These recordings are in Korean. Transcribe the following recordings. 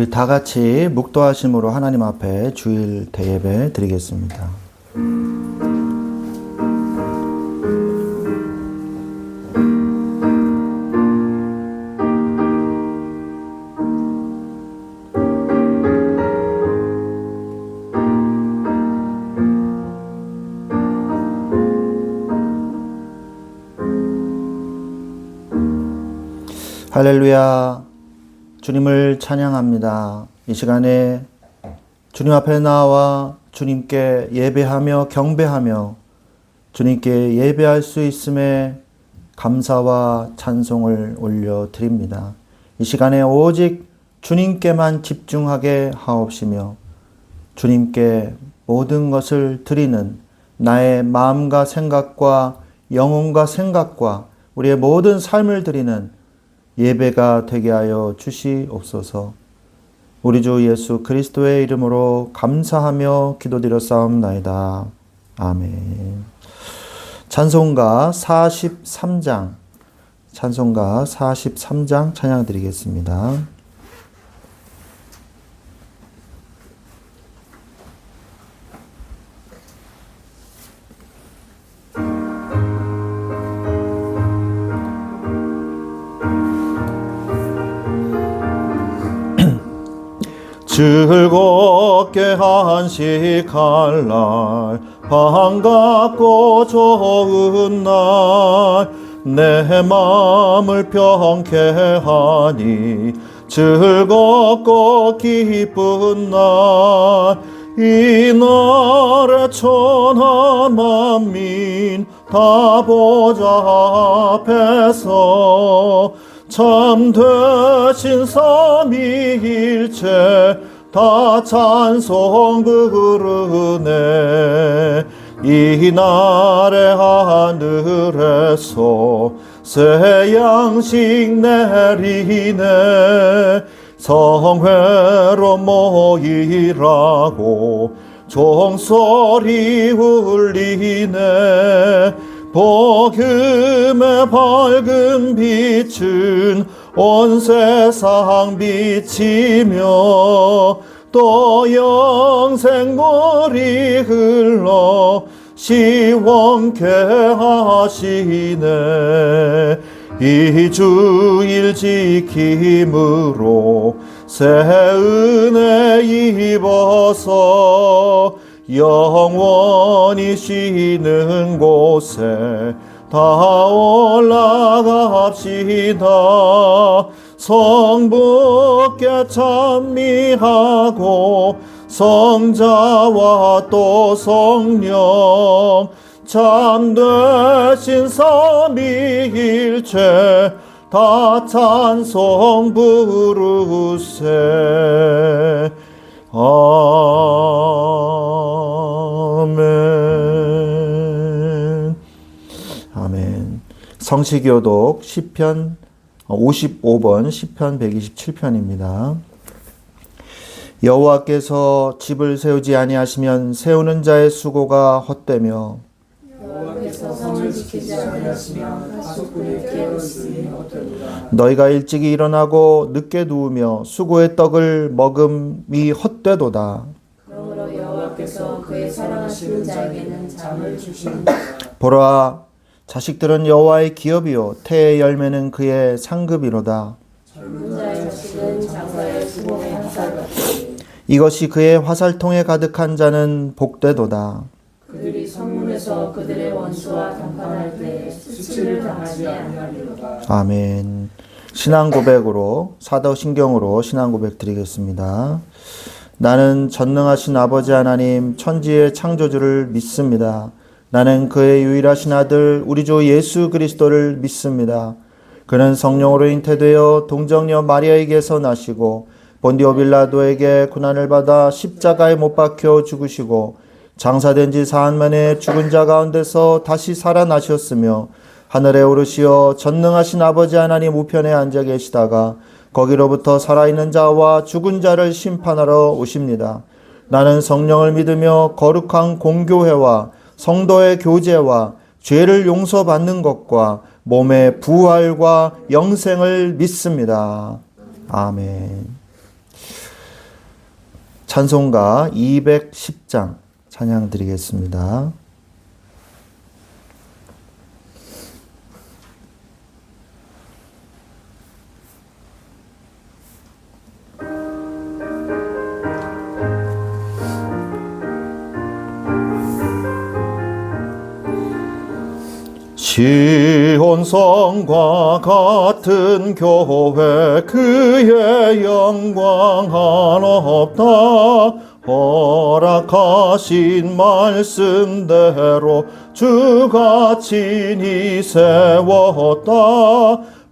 우리 다 같이 묵도하심으로 하나님 앞에 주일 대예배 드리겠습니다. 할렐루야, 주님을 찬양합니다. 이 시간에 주님 앞에 나와 주님께 예배하며 경배하며 주님께 예배할 수 있음에 감사와 찬송을 올려드립니다. 이 시간에 오직 주님께만 집중하게 하옵시며 주님께 모든 것을 드리는 나의 마음과 생각과 영혼과 생각과 우리의 모든 삶을 드리는 예배가 되게 하여 주시옵소서. 우리 주 예수 그리스도의 이름으로 감사하며 기도드렸사옵나이다. 아멘. 찬송가 43장 찬양 드리겠습니다. 즐겁게 한식할 날, 반갑고 좋은 날, 내 마음을 평케 하니 즐겁고 기쁜 날, 이 날에 천하 만민 다 보좌 앞에서 참되신 삼위일체 다 찬송 부르네. 이날에 하늘에서 새 양식 내리네. 성회로 모이라고 종소리 울리네. 복음의 밝은 빛은 온 세상 비치며 또 영생물이 흘러 시원케 하시네. 이 주일 지킴으로 새 은혜 입어서 영원히 쉬는 곳에 다 올라갑시다. 성부께 찬미하고 성자와 또 성령 참되신 삼위일체 다 찬송 부르세. 아멘. 아멘. 성시교독 시편 55번 시편 127편입니다. 여호와께서 집을 세우지 아니하시면 세우는 자의 수고가 헛되며 여호와께서 성을 지키지 아니하시면 가축꾼을 깨우시니 헛되도다. 너희가 일찍이 일어나고 늦게 누우며 수고의 떡을 먹음이 헛되도다. 그러므로 여호와께서 그의 사랑하시는 자에게는 잠을 주시는도다. 보라, 자식들은 여호와의 기업이요 태의 열매는 그의 상급이로다. 젊은 자의 자식은 장사의 수공의 화살같이 이것이 그의 화살통에 가득한 자는 복되도다. 그들이 성문에서 그들의 원수와 담판할 때 수치를 당하지 아니하리로다. 아멘. 신앙 고백으로 사도신경으로 신앙 고백 드리겠습니다. 나는 전능하신 아버지 하나님 천지의 창조주를 믿습니다. 나는 그의 유일하신 아들 우리 주 예수 그리스도를 믿습니다. 그는 성령으로 잉태되어 동정녀 마리아에게서 나시고 본디오 빌라도에게 고난을 받아 십자가에 못 박혀 죽으시고 장사된 지 사흘 만에 죽은 자 가운데서 다시 살아나셨으며 하늘에 오르시어 전능하신 아버지 하나님 우편에 앉아 계시다가 거기로부터 살아있는 자와 죽은 자를 심판하러 오십니다. 나는 성령을 믿으며 거룩한 공교회와 성도의 교제와 죄를 용서받는 것과 몸의 부활과 영생을 믿습니다. 아멘. 찬송가 210장 찬양 드리겠습니다. 시온성과 같은 교회 그의 영광 한없다. 허락하신 말씀대로 주가 친히 세웠다.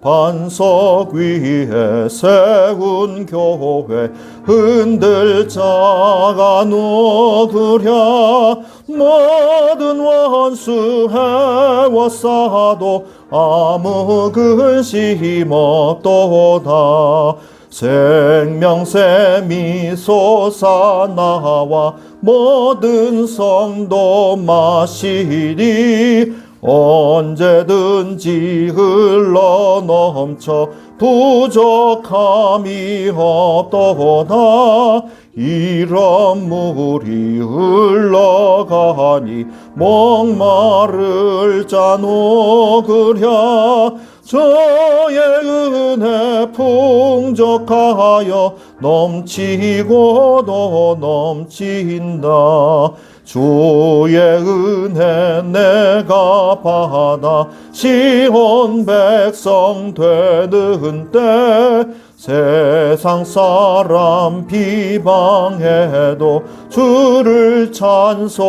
반석 위에 세운 교회 흔들 자가 누구랴. 모든 원수 해워싸도 아무 근심 없도다. 생명샘이 솟아나와 모든 성도 마시리. 언제든지 흘러넘쳐 부족함이 없도다. 이런 물이 흘러가니 목마를 자 누구랴. 저의 은혜 풍족하여 넘치고도 넘친다. 주의 은혜 내가 받아 시온 백성 되는 때 세상 사람 비방해도 주를 찬송하리라.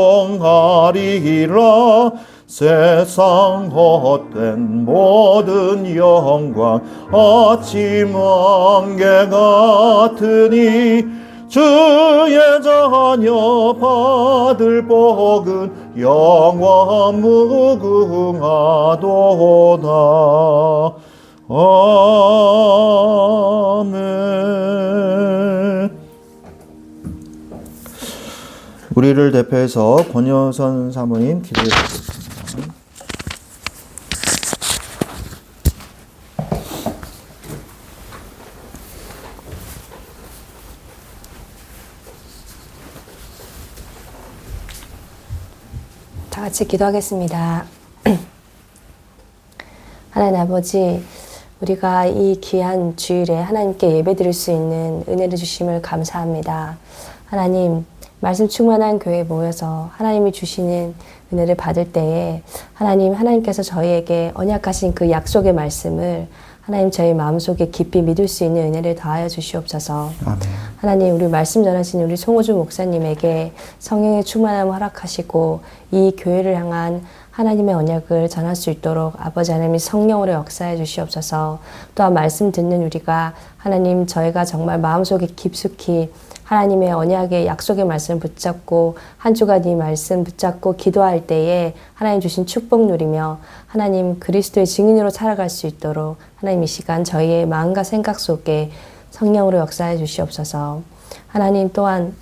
세상 헛된 모든 영광 아침 안개 같으니 주의 자녀 받을 복은 영원 무궁하도다. 아멘. 우리를 대표해서 권효선 사모님 기도해 주십시오. 다 같이 기도하겠습니다. 하나님 아버지, 우리가 이 귀한 주일에 하나님께 예배드릴 수 있는 은혜를 주심을 감사합니다. 하나님, 말씀 충만한 교회에 모여서 하나님이 주시는 은혜를 받을 때에 하나님께서 저희에게 언약하신 그 약속의 말씀을 하나님 저희 마음속에 깊이 믿을 수 있는 은혜를 더하여 주시옵소서. 아멘. 하나님, 우리 말씀 전하신 우리 송호주 목사님에게 성령의 충만함을 허락하시고 이 교회를 향한 하나님의 언약을 전할 수 있도록 아버지 하나님이 성령으로 역사해 주시옵소서. 또한 말씀 듣는 우리가 하나님 저희가 정말 마음속에 깊숙이 하나님의 언약의 약속의 말씀을 붙잡고 한 주간 이 말씀 붙잡고 기도할 때에 하나님 주신 축복 누리며 하나님 그리스도의 증인으로 살아갈 수 있도록 하나님 이 시간 저희의 마음과 생각 속에 성령으로 역사해 주시옵소서. 하나님 또한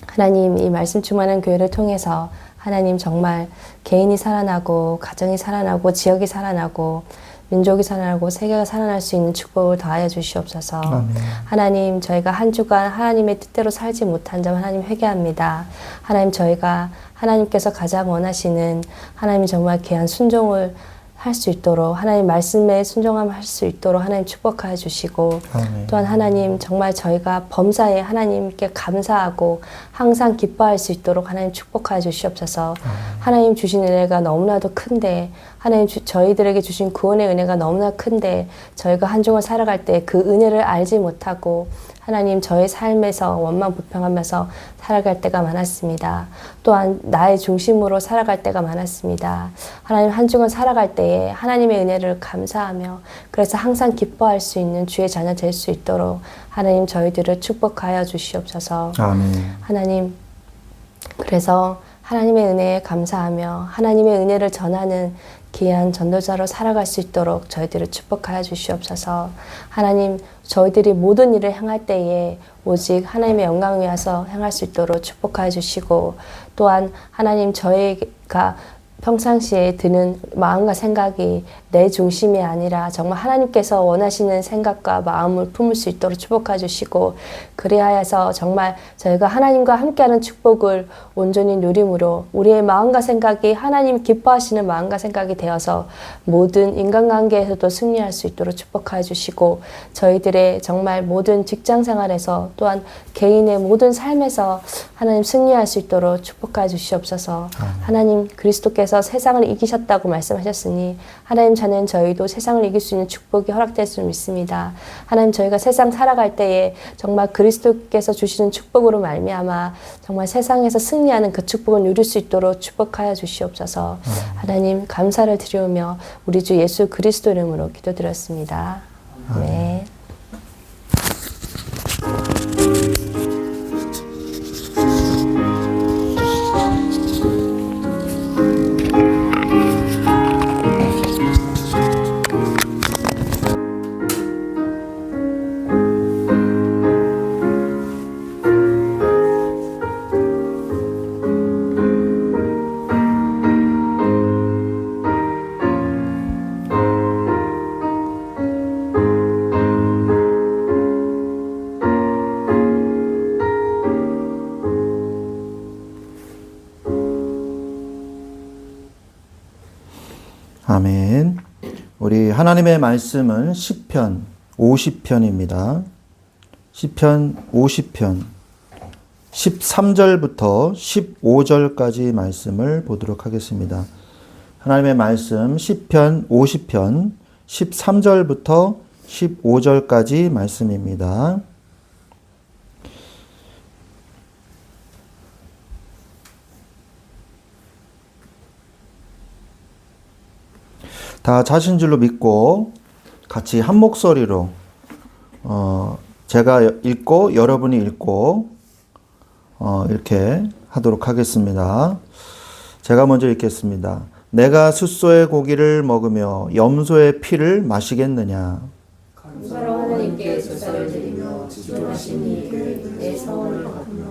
하나님 이 말씀 충만한 교회를 통해서 하나님 정말 개인이 살아나고 가정이 살아나고 지역이 살아나고 민족이 살아나고 세계가 살아날 수 있는 축복을 더하여 주시옵소서. 아멘. 하나님 저희가 한 주간 하나님의 뜻대로 살지 못한 점 하나님 회개합니다. 하나님 저희가 하나님께서 가장 원하시는 하나님 정말 귀한 순종을 할 수 있도록 하나님 말씀에 순종함 할 수 있도록 하나님 축복하여 주시고 아멘. 또한 하나님 정말 저희가 범사에 하나님께 감사하고 항상 기뻐할 수 있도록 하나님 축복하여 주시옵소서. 하나님 주신 은혜가 너무나도 큰데 하나님 저희들에게 주신 구원의 은혜가 너무나 큰데 저희가 한 주간 살아갈 때 그 은혜를 알지 못하고 하나님 저의 삶에서 원망불평하면서 살아갈 때가 많았습니다. 또한 나의 중심으로 살아갈 때가 많았습니다. 하나님 한 주간 살아갈 때에 하나님의 은혜를 감사하며 그래서 항상 기뻐할 수 있는 주의 자녀 될 수 있도록 하나님 저희들을 축복하여 주시옵소서. 아멘. 하나님 그래서 하나님의 은혜에 감사하며 하나님의 은혜를 전하는 귀한 전도자로 살아갈 수 있도록 저희들을 축복하여 주시옵소서. 하나님 저희들이 모든 일을 행할 때에 오직 하나님의 영광을 위해서 행할 수 있도록 축복하여 주시고 또한 하나님 저희가 평상시에 드는 마음과 생각이 내 중심이 아니라 정말 하나님께서 원하시는 생각과 마음을 품을 수 있도록 축복해 주시고, 그리하여서 정말 저희가 하나님과 함께하는 축복을 온전히 누림으로 우리의 마음과 생각이 하나님 기뻐하시는 마음과 생각이 되어서 모든 인간관계에서도 승리할 수 있도록 축복해 주시고, 저희들의 정말 모든 직장 생활에서 또한 개인의 모든 삶에서 하나님 승리할 수 있도록 축복해 주시옵소서. 하나님 그리스도께서 세상을 이기셨다고 말씀하셨으니 하나님 저는 저희도 세상을 이길 수 있는 축복이 허락될 줄 믿습니다. 하나님 저희가 세상 살아갈 때에 정말 그리스도께서 주시는 축복으로 말미암아 정말 세상에서 승리하는 그 축복을 누릴 수 있도록 축복하여 주시옵소서. 하나님 감사를 드리오며 우리 주 예수 그리스도 이름으로 기도드렸습니다. 아멘. 아멘. 우리 하나님의 말씀은 시편 50편입니다. 시편 50편 13절부터 15절까지 말씀을 보도록 하겠습니다. 하나님의 말씀 시편 50편 13절부터 15절까지 말씀입니다. 다 자신 줄로 믿고 같이 한 목소리로 제가 읽고 여러분이 읽고 이렇게 하도록 하겠습니다. 제가 먼저 읽겠습니다. 내가 숫소의 고기를 먹으며 염소의 피를 마시겠느냐. 감사로 하나님께 제사를 드리며 지존하신 이에게 내 서원을 갚으며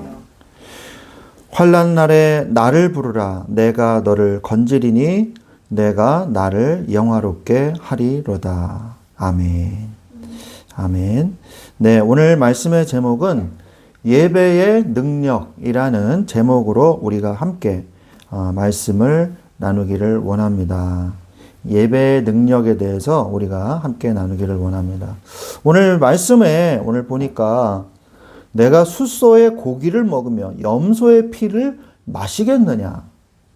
환난 날에 나를 부르라. 내가 너를 건지리니 내가 나를 영화롭게 하리로다. 아멘. 아멘. 네, 오늘 말씀의 제목은 예배의 능력이라는 제목으로 우리가 함께 말씀을 나누기를 원합니다. 예배의 능력에 대해서 우리가 함께 나누기를 원합니다. 오늘 말씀에 오늘 보니까 내가 숫소의 고기를 먹으며 염소의 피를 마시겠느냐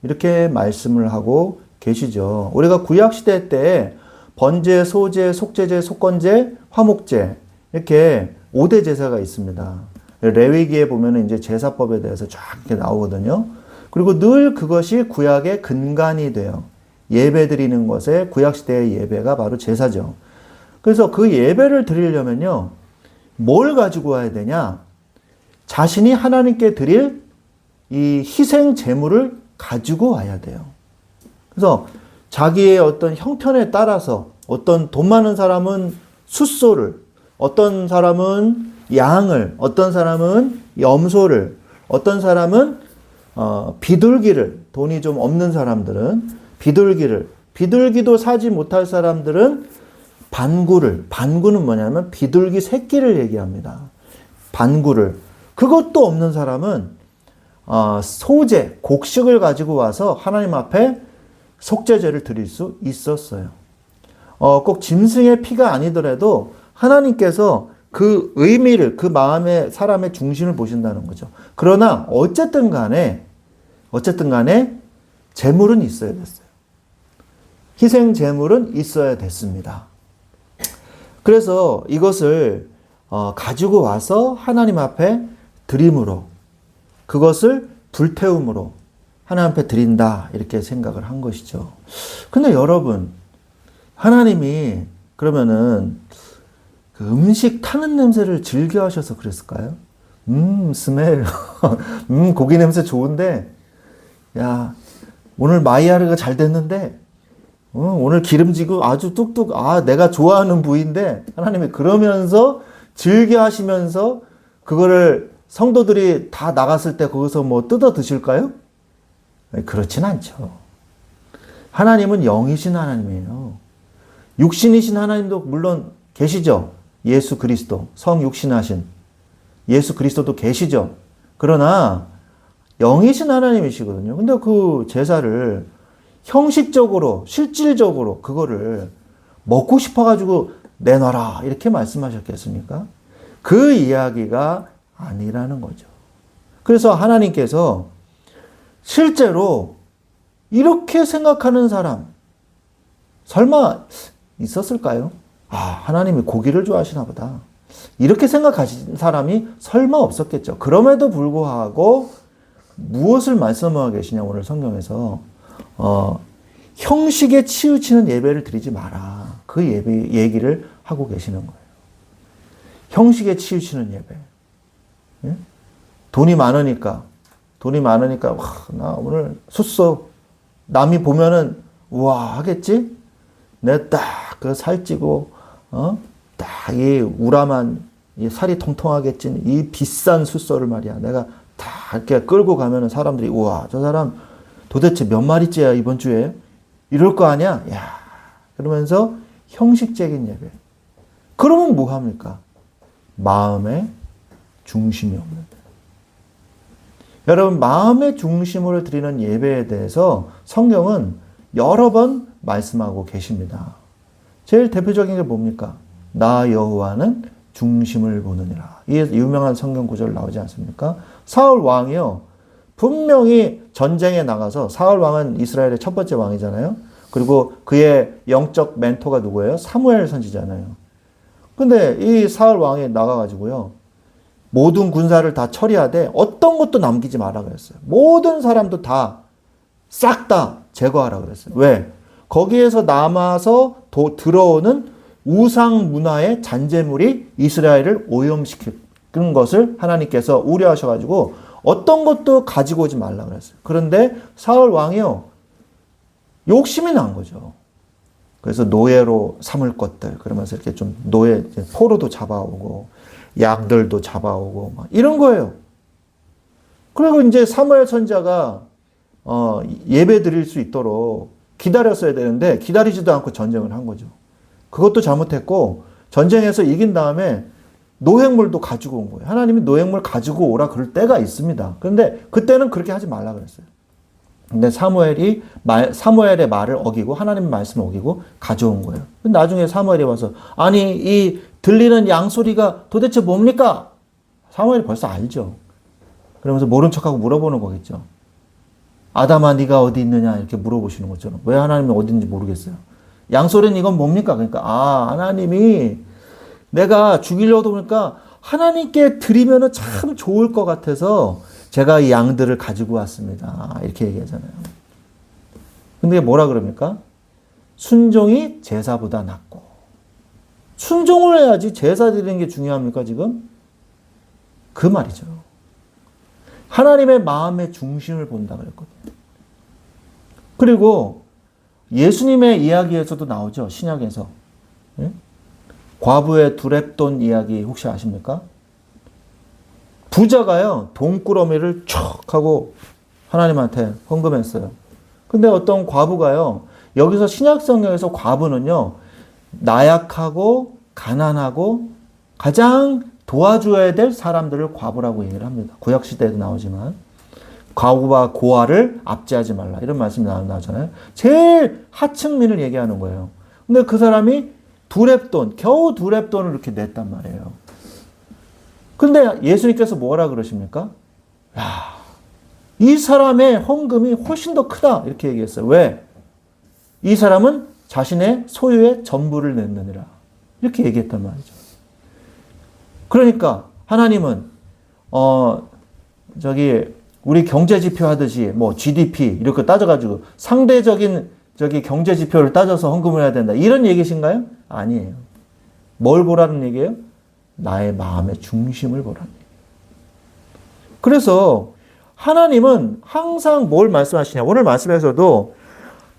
이렇게 말씀을 하고 계시죠. 우리가 구약시대 때 번제, 소제, 속제제, 속건제, 화목제 이렇게 5대 제사가 있습니다. 레위기에 보면 이제 제사법에 대해서 쫙 이렇게 나오거든요. 그리고 늘 그것이 구약의 근간이 돼요. 예배 드리는 것에 구약시대의 예배가 바로 제사죠. 그래서 그 예배를 드리려면요. 뭘 가지고 와야 되냐? 자신이 하나님께 드릴 이 희생 제물을 가지고 와야 돼요. 그래서 자기의 어떤 형편에 따라서 어떤 돈 많은 사람은 숫소를, 어떤 사람은 양을, 어떤 사람은 염소를, 어떤 사람은 비둘기를, 돈이 좀 없는 사람들은 비둘기도 사지 못할 사람들은 반구는 뭐냐면 비둘기 새끼를 얘기합니다. 반구를. 그것도 없는 사람은 소제, 곡식을 가지고 와서 하나님 앞에 속죄제를 드릴 수 있었어요. 꼭 짐승의 피가 아니더라도 하나님께서 그 의미를, 그 마음의 사람의 중심을 보신다는 거죠. 그러나 어쨌든 간에 제물은 있어야 됐어요. 희생 제물은 있어야 됐습니다. 그래서 이것을 가지고 와서 하나님 앞에 드림으로, 그것을 불태움으로 하나님 앞에 드린다 이렇게 생각을 한 것이죠. 근데 여러분, 하나님이 그러면은 그 음식 타는 냄새를 즐겨 하셔서 그랬을까요? 스멜. 고기 냄새 좋은데, 야, 오늘 마이야르가 잘 됐는데, 오늘 기름지고 아주 뚝뚝, 내가 좋아하는 부위인데, 하나님이 그러면서 즐겨 하시면서 그거를 성도들이 다 나갔을 때 거기서 뭐 뜯어 드실까요? 그렇진 않죠. 하나님은 영이신 하나님이에요. 육신이신 하나님도 물론 계시죠. 예수 그리스도, 성육신하신 예수 그리스도도 계시죠. 그러나 영이신 하나님이시거든요. 근데 그 제사를 형식적으로, 실질적으로 그거를 먹고 싶어가지고 내놔라 이렇게 말씀하셨겠습니까? 그 이야기가 아니라는 거죠. 그래서 하나님께서 실제로 이렇게 생각하는 사람 설마 있었을까요? 아, 하나님이 고기를 좋아하시나 보다. 이렇게 생각하신 사람이 설마 없었겠죠. 그럼에도 불구하고 무엇을 말씀하고 계시냐 오늘 성경에서 형식에 치우치는 예배를 드리지 마라. 그 예배 얘기를 하고 계시는 거예요. 형식에 치우치는 예배. 예? 돈이 많으니까 와, 나 오늘 숫소 남이 보면은 우와 하겠지? 내 딱 그 살찌고 딱 이 우람한 이 살이 통통하게 찐 이 비싼 숫소를 말이야. 내가 다 이렇게 끌고 가면은 사람들이 우와 저 사람 도대체 몇 마리째야 이번 주에 이럴 거 아니야? 야 그러면서 형식적인 예배. 그러면 뭐 합니까? 마음의 중심이 없는 데. 여러분 마음의 중심으로 드리는 예배에 대해서 성경은 여러 번 말씀하고 계십니다. 제일 대표적인 게 뭡니까? 나 여호와는 중심을 보느니라. 이 유명한 성경 구절 나오지 않습니까? 사울 왕이요. 분명히 전쟁에 나가서 사울 왕은 이스라엘의 첫 번째 왕이잖아요. 그리고 그의 영적 멘토가 누구예요? 사무엘 선지자잖아요. 근데 이 사울 왕이 나가가지고요. 모든 군사를 다 처리하되 어떤 것도 남기지 마라 그랬어요. 모든 사람도 다 싹 다 제거하라 그랬어요. 왜? 거기에서 남아서 들어오는 우상 문화의 잔재물이 이스라엘을 오염시키는 것을 하나님께서 우려하셔가지고 어떤 것도 가지고 오지 말라 그랬어요. 그런데 사울 왕이요. 욕심이 난 거죠. 그래서 노예로 삼을 것들 그러면서 이렇게 좀 포로도 잡아오고 양들도 잡아오고 막 이런 거예요. 그리고 이제 사무엘 선지자가 예배 드릴 수 있도록 기다렸어야 되는데 기다리지도 않고 전쟁을 한 거죠. 그것도 잘못했고 전쟁에서 이긴 다음에 노획물도 가지고 온 거예요. 하나님이 노획물 가지고 오라 그럴 때가 있습니다. 그런데 그때는 그렇게 하지 말라 그랬어요. 근데 사무엘의 말을 어기고 하나님의 말씀을 어기고 가져온 거예요. 근데 나중에 사무엘이 와서 아니 이 들리는 양 소리가 도대체 뭡니까? 사무엘이 벌써 알죠. 그러면서 모른 척하고 물어보는 거겠죠. 아담아 네가 어디 있느냐 이렇게 물어보시는 것처럼 왜 하나님이 어디 있는지 모르겠어요. 양소리는 이건 뭡니까? 그러니까 하나님이 내가 죽이려고 보니까 하나님께 드리면은 참 좋을 것 같아서 제가 이 양들을 가지고 왔습니다. 이렇게 얘기하잖아요. 근데 뭐라 그럽니까? 순종이 제사보다 낫고. 순종을 해야지 제사 드리는 게 중요합니까 지금? 그 말이죠. 하나님의 마음의 중심을 본다 그랬거든요. 그리고 예수님의 이야기에서도 나오죠. 신약에서. 예? 과부의 두렙돈 이야기 혹시 아십니까? 부자가요. 돈꾸러미를 척 하고 하나님한테 헌금했어요. 근데 어떤 과부가요. 여기서 신약성경에서 과부는요. 나약하고 가난하고 가장 도와줘야 될 사람들을 과부라고 얘기를 합니다. 구약시대에도 나오지만 과부와 고아를 압제하지 말라 이런 말씀이 나오잖아요. 제일 하층민을 얘기하는 거예요. 근데 그 사람이 겨우 두렙돈을 이렇게 냈단 말이에요. 근데 예수님께서 뭐라 그러십니까? 야, 이 사람의 헌금이 훨씬 더 크다 이렇게 얘기했어요. 왜? 이 사람은 자신의 소유의 전부를 냈느니라 이렇게 얘기했단 말이죠. 그러니까 하나님은 우리 경제 지표 하듯이 뭐 GDP 이렇게 따져가지고 상대적인 경제 지표를 따져서 헌금을 해야 된다 이런 얘기신가요? 아니에요. 뭘 보라는 얘기예요? 나의 마음의 중심을 보라는 얘기예요. 그래서 하나님은 항상 뭘 말씀하시냐? 오늘 말씀에서도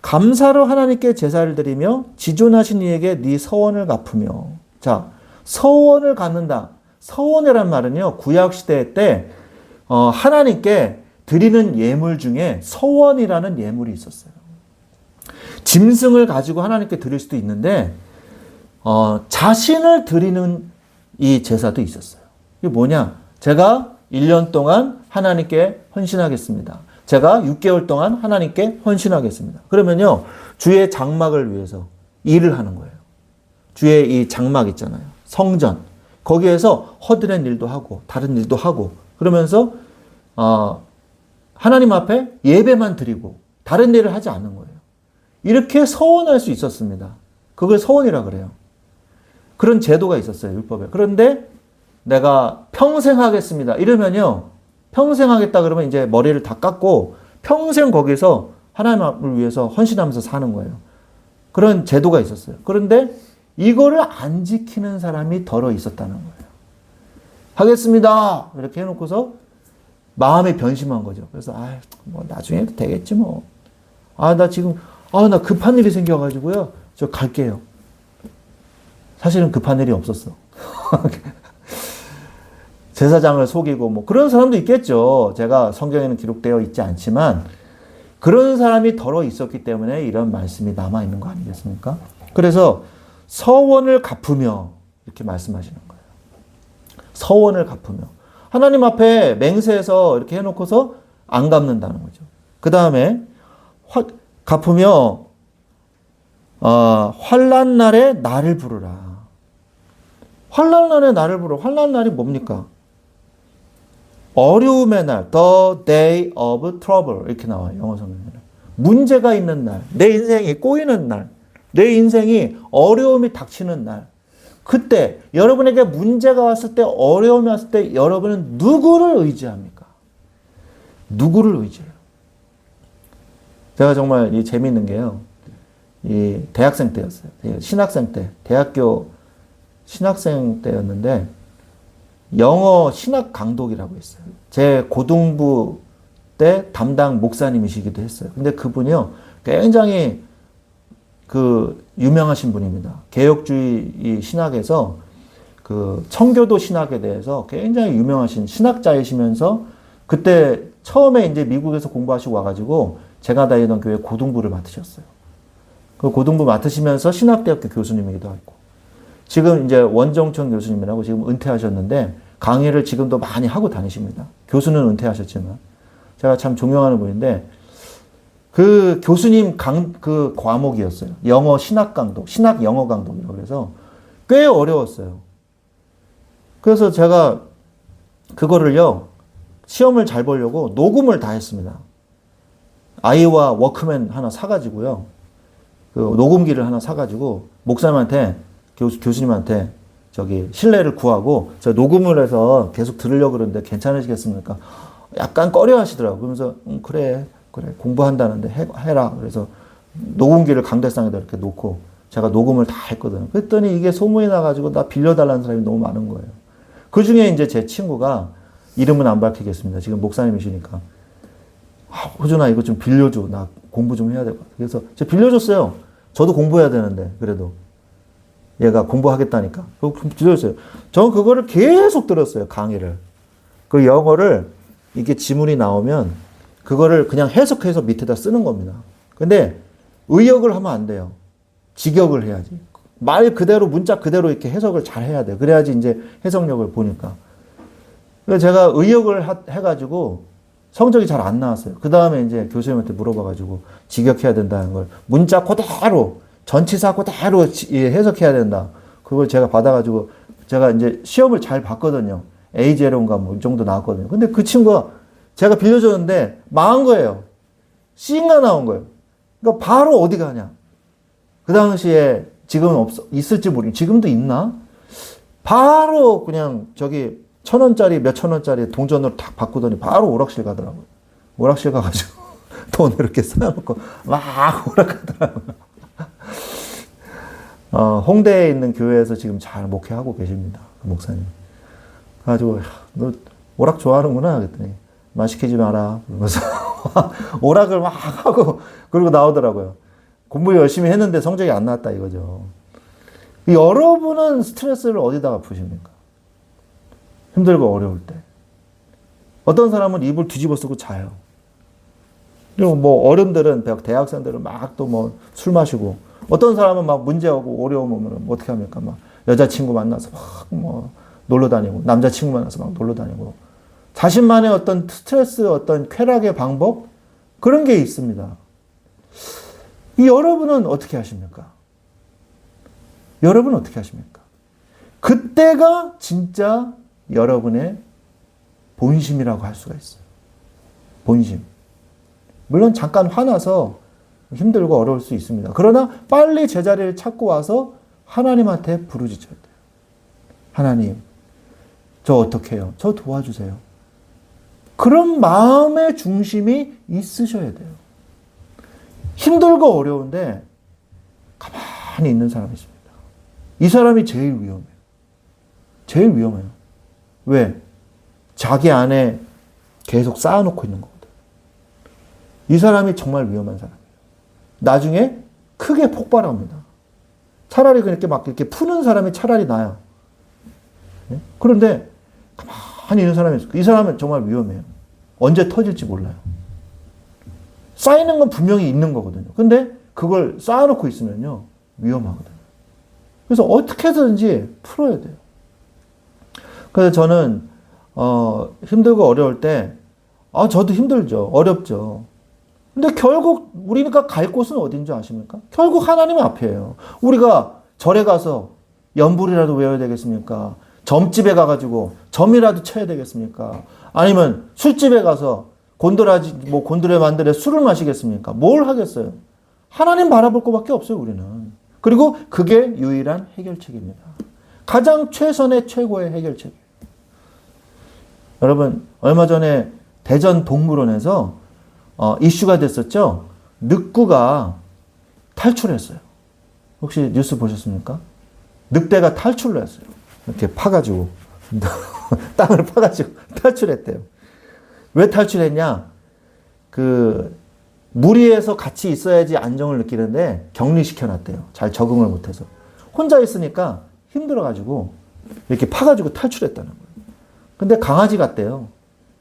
감사로 하나님께 제사를 드리며 지존하신 이에게 네 서원을 갚으며. 자, 서원을 갖는다. 서원이란 말은요. 구약시대 때 하나님께 드리는 예물 중에 서원이라는 예물이 있었어요. 짐승을 가지고 하나님께 드릴 수도 있는데 자신을 드리는 이 제사도 있었어요. 이게 뭐냐? 제가 1년 동안 하나님께 헌신하겠습니다. 제가 6개월 동안 하나님께 헌신하겠습니다. 그러면요, 주의 장막을 위해서 일을 하는 거예요. 주의 이 장막 있잖아요. 성전. 거기에서 허드렛 일도 하고, 다른 일도 하고, 그러면서, 하나님 앞에 예배만 드리고, 다른 일을 하지 않는 거예요. 이렇게 서원할 수 있었습니다. 그걸 서원이라 그래요. 그런 제도가 있었어요, 율법에. 그런데 내가 평생 하겠습니다. 이러면요, 평생 하겠다 그러면 이제 머리를 다 깎고 평생 거기서 하나님을 위해서 헌신하면서 사는 거예요. 그런 제도가 있었어요. 그런데 이거를 안 지키는 사람이 덜어 있었다는 거예요. 하겠습니다. 이렇게 해놓고서 마음이 변심한 거죠. 그래서 뭐 나중에 해도 되겠지 뭐. 나 지금 나 급한 일이 생겨가지고요. 저 갈게요. 사실은 급한 일이 없었어. 제사장을 속이고 뭐 그런 사람도 있겠죠. 제가 성경에는 기록되어 있지 않지만 그런 사람이 덜어 있었기 때문에 이런 말씀이 남아 있는 거 아니겠습니까? 그래서 서원을 갚으며 이렇게 말씀하시는 거예요. 서원을 갚으며 하나님 앞에 맹세해서 이렇게 해놓고서 안 갚는다는 거죠. 그 다음에 갚으며 환난 날에 나를 부르라. 환난 날에 나를 부르라. 환난 날이 뭡니까? 어려움의 날, the day of trouble 이렇게 나와요. 영어 성경에는. 문제가 있는 날, 내 인생이 꼬이는 날, 내 인생이 어려움이 닥치는 날. 그때 여러분에게 문제가 왔을 때, 어려움이 왔을 때 여러분은 누구를 의지합니까? 누구를 의지해요? 제가 정말 이 재미있는 게요. 이 대학생 때였어요. 신학생 때, 대학교 신학생 때였는데 영어 신학 강독이라고 있어요. 제 고등부 때 담당 목사님이시기도 했어요. 근데 그분이요, 굉장히 유명하신 분입니다. 개혁주의 이 신학에서 청교도 신학에 대해서 굉장히 유명하신 신학자이시면서 그때 처음에 이제 미국에서 공부하시고 와가지고 제가 다니던 교회 고등부를 맡으셨어요. 그 고등부 맡으시면서 신학대학교 교수님이기도 하고, 지금 이제 원정천 교수님이라고 지금 은퇴하셨는데 강의를 지금도 많이 하고 다니십니다. 교수는 은퇴하셨지만 제가 참 존경하는 분인데 그 교수님 그 과목이었어요. 영어 신학 강독, 신학 영어 강독이라고 그래서 꽤 어려웠어요. 그래서 제가 그거를요, 시험을 잘 보려고 녹음을 다 했습니다. 아이와 워크맨 하나 사가지고요, 그 녹음기를 하나 사가지고 목사님한테 교수님한테 신뢰를 구하고 저 녹음을 해서 계속 들으려고 그러는데 괜찮으시겠습니까? 약간 꺼려 하시더라고요. 그러면서 그래 공부한다는데 해라. 그래서 녹음기를 강대상에다 이렇게 놓고 제가 녹음을 다 했거든요. 그랬더니 이게 소문이 나가지고 나 빌려달라는 사람이 너무 많은 거예요. 그 중에 이제 제 친구가, 이름은 안 밝히겠습니다. 지금 목사님이시니까. 호준아, 이거 좀 빌려줘. 나 공부 좀 해야 될 것 같아. 그래서 제가 빌려줬어요. 저도 공부해야 되는데, 그래도. 얘가 공부하겠다니까. 그거 빌려줬어요. 저는 그거를 계속 들었어요, 강의를. 그 영어를 이게 지문이 나오면 그거를 그냥 해석해서 밑에다 쓰는 겁니다. 근데 의역을 하면 안 돼요. 직역을 해야지. 말 그대로, 문자 그대로 이렇게 해석을 잘 해야 돼요. 그래야지 이제 해석력을 보니까. 그래서 제가 의역을 해가지고 성적이 잘 안 나왔어요. 그 다음에 이제 교수님한테 물어봐가지고 직역해야 된다는 걸 문자 그대로, 전치사 그대로 해석해야 된다. 그걸 제가 받아가지고 제가 이제 시험을 잘 봤거든요. A0인가 뭐 이 정도 나왔거든요. 근데 그 친구가 제가 빌려줬는데 망한 거예요. C가 나온 거예요. 그러니까 바로 어디 가냐. 그 당시에 지금은 있을지 모르겠어요. 지금도 있나? 바로 그냥 1,000원짜리, 몇천 원짜리 동전으로 탁 바꾸더니 바로 오락실 가더라고요. 오락실 가가지고 돈 이렇게 쌓아놓고 막 오락하더라고요. 홍대에 있는 교회에서 지금 잘 목회하고 계십니다. 그 목사님. 그래가지고, 너 오락 좋아하는구나. 그랬더니, 말 시키지 마라. 그러면서 오락을 막 하고, 그러고 나오더라고요. 공부 열심히 했는데 성적이 안 나왔다 이거죠. 여러분은 스트레스를 어디다가 푸십니까? 힘들고 어려울 때. 어떤 사람은 이불 뒤집어 쓰고 자요. 그리고 뭐 어른들은, 대학생들은 막 또 뭐 술 마시고, 어떤 사람은 막 문제하고 어려움 오면 어떻게 합니까? 막 여자친구 만나서 막 뭐 놀러 다니고, 남자친구 만나서 막 놀러 다니고, 자신만의 어떤 스트레스, 어떤 쾌락의 방법, 그런 게 있습니다. 이 여러분은 어떻게 하십니까? 여러분은 어떻게 하십니까? 그때가 진짜 여러분의 본심이라고 할 수가 있어요. 본심. 물론 잠깐 화나서 힘들고 어려울 수 있습니다. 그러나 빨리 제자리를 찾고 와서 하나님한테 부르짖어야 돼요. 하나님, 저 어떻게 해요? 저 도와주세요. 그런 마음의 중심이 있으셔야 돼요. 힘들고 어려운데 가만히 있는 사람이 있습니다. 이 사람이 제일 위험해요. 제일 위험해요. 왜? 자기 안에 계속 쌓아놓고 있는 거거든. 이 사람이 정말 위험한 사람이에요. 나중에 크게 폭발합니다. 차라리 그렇게 막 이렇게 푸는 사람이 차라리 나아요. 네? 그런데 가만히 있는 사람이 있어요. 이 사람은 정말 위험해요. 언제 터질지 몰라요. 쌓이는 건 분명히 있는 거거든요. 근데 그걸 쌓아놓고 있으면요, 위험하거든요. 그래서 어떻게 해서든지 풀어야 돼요. 그래서 저는 힘들고 어려울 때, 저도 힘들죠. 어렵죠. 근데 결국 우리가 갈 곳은 어딘 줄 아십니까? 결국 하나님 앞이에요. 우리가 절에 가서 연불이라도 외워야 되겠습니까? 점집에 가가지고 점이라도 쳐야 되겠습니까? 아니면 술집에 가서 곤드레 만드레 술을 마시겠습니까? 뭘 하겠어요? 하나님 바라볼 것밖에 없어요, 우리는. 그리고 그게 유일한 해결책입니다. 가장 최선의 최고의 해결책이에요. 여러분, 얼마 전에 대전 동물원에서 이슈가 됐었죠? 늑구가 탈출했어요. 혹시 뉴스 보셨습니까? 늑대가 탈출을 했어요. 이렇게 파가지고 땅을 파가지고 탈출했대요. 왜 탈출했냐? 무리해서 같이 있어야지 안정을 느끼는데 격리시켜놨대요. 잘 적응을 못해서. 혼자 있으니까 힘들어가지고 이렇게 파가지고 탈출했다는 거예요. 근데 강아지 같대요.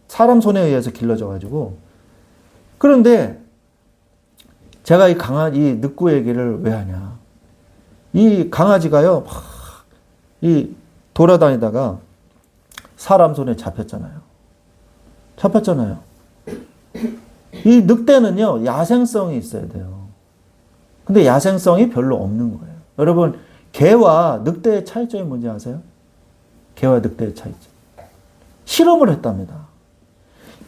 사람 손에 의해서 길러져가지고. 그런데 제가 이 늑구 얘기를 왜 하냐? 이 강아지가요, 돌아다니다가 사람 손에 잡혔잖아요. 이 늑대는요, 야생성이 있어야 돼요. 근데 야생성이 별로 없는 거예요. 여러분, 개와 늑대의 차이점이 뭔지 아세요? 개와 늑대의 차이점. 실험을 했답니다.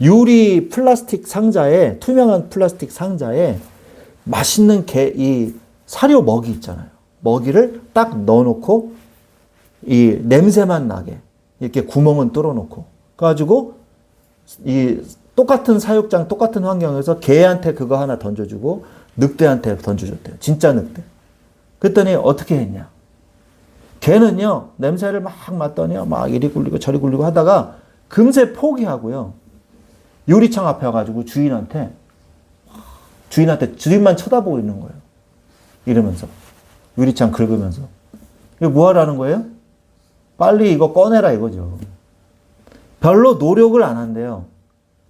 유리 플라스틱 상자에, 투명한 플라스틱 상자에 맛있는 이 사료 먹이 있잖아요. 먹이를 딱 넣어놓고 이 냄새만 나게 이렇게 구멍은 뚫어놓고 그래가지고 이 똑같은 사육장, 똑같은 환경에서 개한테 그거 하나 던져주고 늑대한테 던져줬대요. 진짜 늑대. 그랬더니 어떻게 했냐? 개는요, 냄새를 막 맡더니요, 막 이리 굴리고 저리 굴리고 하다가 금세 포기하고요. 유리창 앞에 와가지고 주인한테 주인만 쳐다보고 있는 거예요. 이러면서. 유리창 긁으면서. 이거 뭐 하라는 거예요? 빨리 이거 꺼내라 이거죠. 별로 노력을 안 한대요.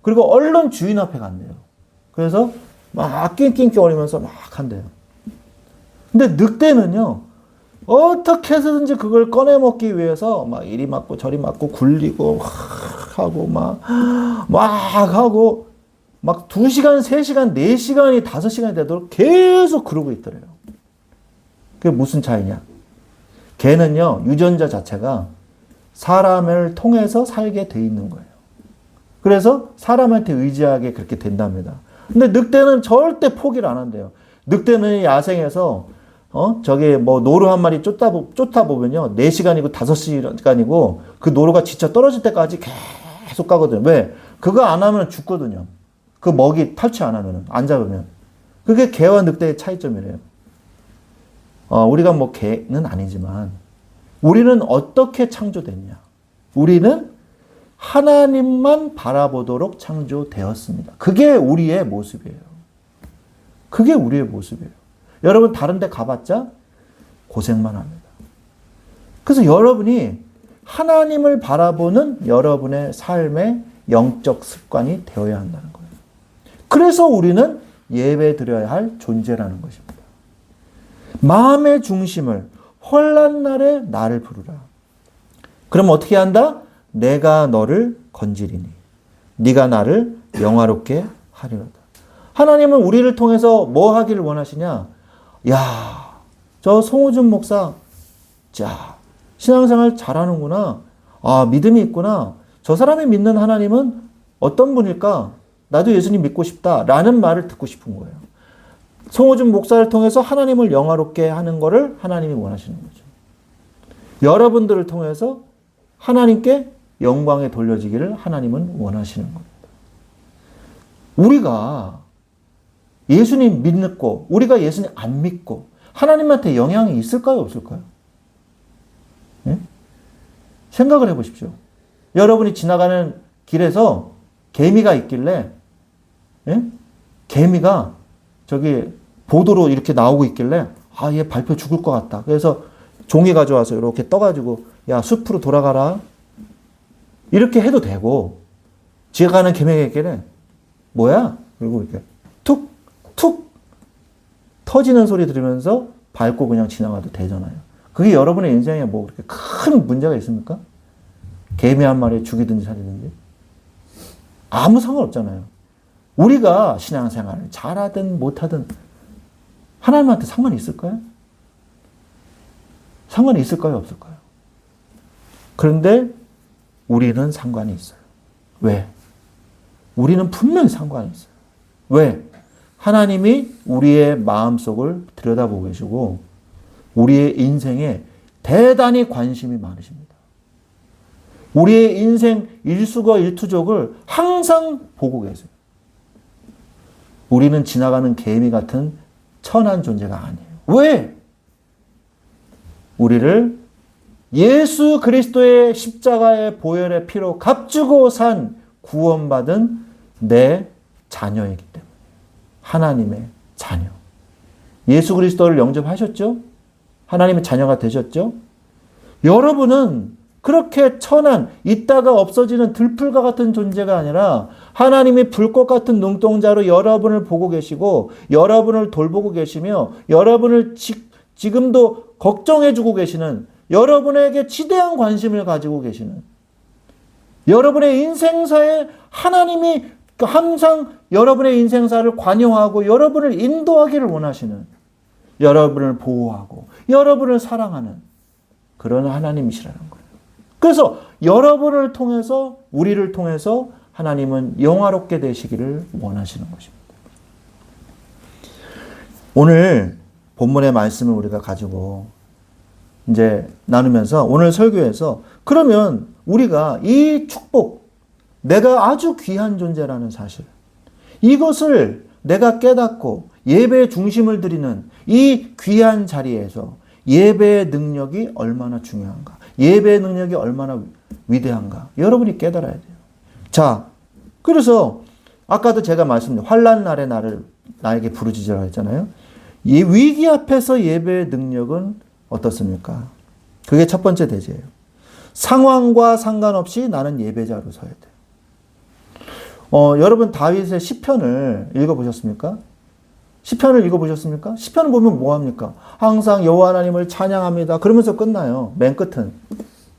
그리고 얼른 주인 앞에 간대요. 그래서 막 낑낑거리면서 막 한대요. 근데 늑대는요, 어떻게 해서든지 그걸 꺼내 먹기 위해서 막 이리 맞고 저리 맞고 굴리고 하고 막 하고 막 2시간, 3시간, 4시간이 5시간이 되도록 계속 그러고 있더래요. 그게 무슨 차이냐? 개는요, 유전자 자체가 사람을 통해서 살게 돼 있는 거예요. 그래서 사람한테 의지하게 그렇게 된답니다. 근데 늑대는 절대 포기를 안 한대요. 늑대는 야생에서 저기 뭐 노루 한 마리 쫓다 보면요, 4시간이고 5시간이고 그 노루가 지쳐 떨어질 때까지 계속 가거든요. 왜? 그거 안 하면 죽거든요. 그 먹이 탈취 안 하면은, 안 잡으면. 그게 개와 늑대의 차이점이래요. 우리가 뭐 개는 아니지만 우리는 어떻게 창조됐냐? 우리는 하나님만 바라보도록 창조되었습니다. 그게 우리의 모습이에요. 그게 우리의 모습이에요. 여러분 다른 데 가봤자 고생만 합니다. 그래서 여러분이 하나님을 바라보는 여러분의 삶의 영적 습관이 되어야 한다는 거예요. 그래서 우리는 예배 드려야 할 존재라는 것입니다. 마음의 중심을 환난 날에 나를 부르라. 그럼 어떻게 한다? 내가 너를 건지리니 네가 나를 영화롭게 하리로다. 하나님은 우리를 통해서 뭐 하기를 원하시냐? 야, 저 송호준 목사, 자, 신앙생활 잘하는구나. 아, 믿음이 있구나. 저 사람이 믿는 하나님은 어떤 분일까? 나도 예수님 믿고 싶다. 라는 말을 듣고 싶은 거예요. 송호준 목사를 통해서 하나님을 영화롭게 하는 것을 하나님이 원하시는 거죠. 여러분들을 통해서 하나님께 영광에 돌려지기를 하나님은 원하시는 겁니다. 우리가 예수님 믿고 우리가 예수님 안 믿고 하나님한테 영향이 있을까요? 없을까요? 예? 생각을 해보십시오. 여러분이 지나가는 길에서 개미가 있길래 예? 개미가 저기 보도로 이렇게 나오고 있길래 아, 얘 밟혀 죽을 것 같다. 그래서 종이 가져와서 이렇게 떠가지고 야, 숲으로 돌아가라. 이렇게 해도 되고 지나가는 개미에게는 뭐야? 그리고 이렇게 툭 툭 터지는 소리 들으면서 밟고 그냥 지나가도 되잖아요. 그게 여러분의 인생에 뭐 그렇게 큰 문제가 있습니까? 개미 한 마리 죽이든지 살리든지 아무 상관없잖아요. 우리가 신앙생활을 잘하든 못하든 하나님한테 상관이 있을까요? 상관이 있을까요? 없을까요? 그런데 우리는 상관이 있어요. 왜? 우리는 분명히 상관이 있어요. 왜? 하나님이 우리의 마음속을 들여다보고 계시고 우리의 인생에 대단히 관심이 많으십니다. 우리의 인생 일수거일투족을 항상 보고 계세요. 우리는 지나가는 개미 같은 천한 존재가 아니에요. 왜? 우리를 예수 그리스도의 십자가의 보혈의 피로 값주고 산 구원받은 내 자녀이기 때문에 하나님의 자녀. 예수 그리스도를 영접하셨죠? 하나님의 자녀가 되셨죠? 여러분은 그렇게 천한, 있다가 없어지는 들풀과 같은 존재가 아니라 하나님이 불꽃 같은 눈동자로 여러분을 보고 계시고 여러분을 돌보고 계시며 여러분을 지금도 걱정해주고 계시는 여러분에게 지대한 관심을 가지고 계시는 여러분의 인생사에 하나님이 항상 여러분의 인생사를 관여하고 여러분을 인도하기를 원하시는 여러분을 보호하고 여러분을 사랑하는 그런 하나님이시라는 거예요. 그래서 여러분을 통해서 우리를 통해서 하나님은 영화롭게 되시기를 원하시는 것입니다. 오늘 본문의 말씀을 우리가 가지고 이제 나누면서 오늘 설교에서 그러면 우리가 이 축복, 내가 아주 귀한 존재라는 사실, 이것을 내가 깨닫고 예배의 중심을 드리는 이 귀한 자리에서 예배의 능력이 얼마나 중요한가, 예배의 능력이 얼마나 위대한가 여러분이 깨달아야 돼요. 자, 그래서 아까도 제가 말씀드린 환난 날에 나에게 부르짖으라 했잖아요. 이 위기 앞에서 예배의 능력은 어떻습니까? 그게 첫 번째 대제예요. 상황과 상관없이 나는 예배자로 서야 돼요. 여러분 다윗의 시편을 읽어보셨습니까? 시편을 읽어보셨습니까? 시편을 보면 뭐합니까? 항상 여호와 하나님을 찬양합니다. 그러면서 끝나요. 맨 끝은.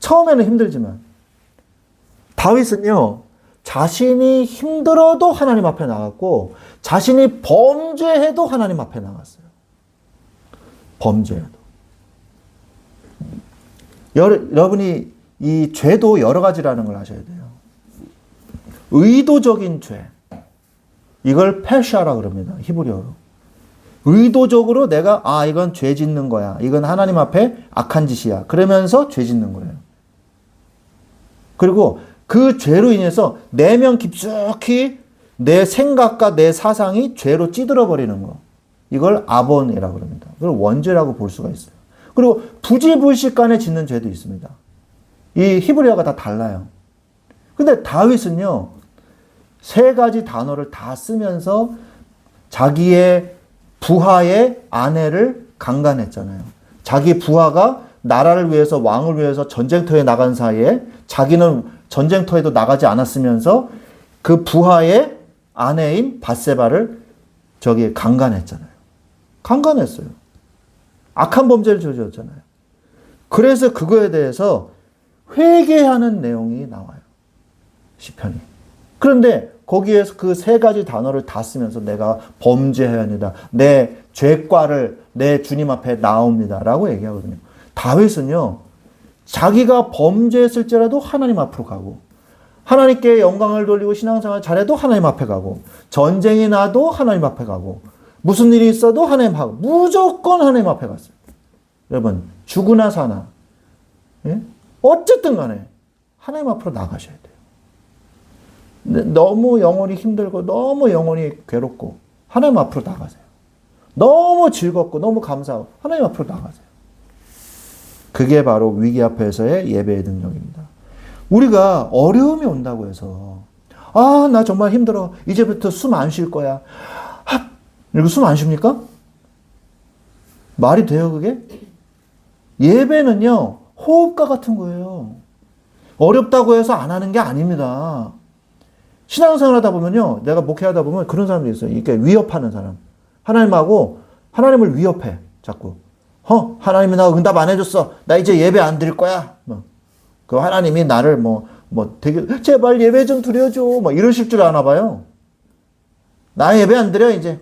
처음에는 힘들지만. 다윗은요. 자신이 힘들어도 하나님 앞에 나갔고 자신이 범죄해도 하나님 앞에 나갔어요. 범죄해도. 여러분이 이 죄도 여러 가지라는 걸 아셔야 돼요. 의도적인 죄. 이걸 페샤라 그럽니다. 히브리어로. 의도적으로 내가 이건 죄 짓는 거야. 이건 하나님 앞에 악한 짓이야. 그러면서 죄 짓는 거예요. 그리고 그 죄로 인해서 내면 깊숙이 내 생각과 내 사상이 죄로 찌들어 버리는 거. 이걸 아본이라고 그럽니다. 그걸 원죄라고 볼 수가 있어요. 그리고 부지불식간에 짓는 죄도 있습니다. 이 히브리어가 다 달라요. 근데 다윗은요, 세 가지 단어를 다 쓰면서 자기의 부하의 아내를 강간했잖아요. 자기 부하가 나라를 위해서 왕을 위해서 전쟁터에 나간 사이에 자기는 전쟁터에도 나가지 않았으면서 그 부하의 아내인 밧세바를 저기 강간했잖아요. 강간했어요. 악한 범죄를 저질렀잖아요. 그래서 그거에 대해서 회개하는 내용이 나와요. 시편이. 그런데 거기에서 그 세 가지 단어를 다 쓰면서 내가 범죄하였니다. 내 죄과를 내 주님 앞에 나옵니다. 라고 얘기하거든요. 다윗은요, 자기가 범죄했을지라도 하나님 앞으로 가고, 하나님께 영광을 돌리고 신앙생활 잘해도 하나님 앞에 가고, 전쟁이 나도 하나님 앞에 가고, 무슨 일이 있어도 하나님 앞에 가고, 무조건 하나님 앞에 갔어요. 여러분, 죽으나 사나, 예? 어쨌든 간에 하나님 앞으로 나가셔야 돼요. 너무 영혼이 힘들고 너무 영혼이 괴롭고 하나님 앞으로 나가세요. 너무 즐겁고 너무 감사하고 하나님 앞으로 나가세요. 그게 바로 위기 앞에서의 예배의 능력입니다. 우리가 어려움이 온다고 해서 아, 나 정말 힘들어. 이제부터 숨 안 쉴 거야. 이거 숨 안 쉽니까? 말이 돼요, 그게? 예배는요, 호흡과 같은 거예요. 어렵다고 해서 안 하는 게 아닙니다. 신앙생활 하다 보면요, 내가 목회하다 보면 그런 사람들이 있어요. 이렇게 위협하는 사람. 하나님하고, 하나님을 위협해, 자꾸. 하나님이 나 응답 안 해줬어. 나 이제 예배 안 드릴 거야. 그 하나님이 나를 되게, 제발 예배 좀 드려줘. 이러실 줄 아나 봐요. 나 예배 안 드려, 이제.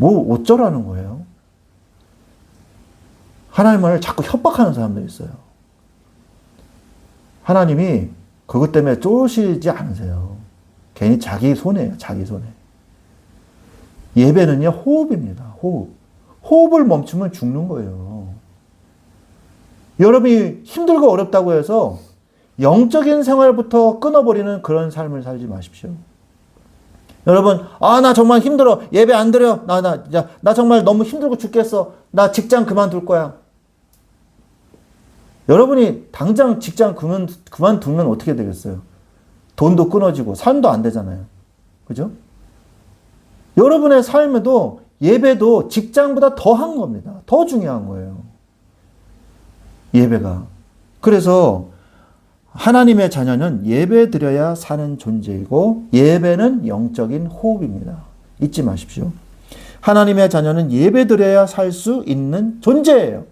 어쩌라는 거예요? 하나님을 자꾸 협박하는 사람들이 있어요. 하나님이 그것 때문에 쫄으시지 않으세요. 괜히 자기 손해예요. 자기 손해. 예배는요, 호흡입니다. 호흡. 호흡을 멈추면 죽는 거예요. 여러분이 힘들고 어렵다고 해서 영적인 생활부터 끊어버리는 그런 삶을 살지 마십시오. 여러분, 나 정말 힘들어. 예배 안 드려. 나 정말 너무 힘들고 죽겠어. 나 직장 그만둘 거야. 여러분이 당장 직장 그만두면 어떻게 되겠어요? 돈도 끊어지고 삶도 안 되잖아요. 그죠? 여러분의 삶에도 예배도 직장보다 더한 겁니다. 더 중요한 거예요. 예배가. 그래서 하나님의 자녀는 예배 드려야 사는 존재이고 예배는 영적인 호흡입니다. 잊지 마십시오. 하나님의 자녀는 예배 드려야 살 수 있는 존재예요.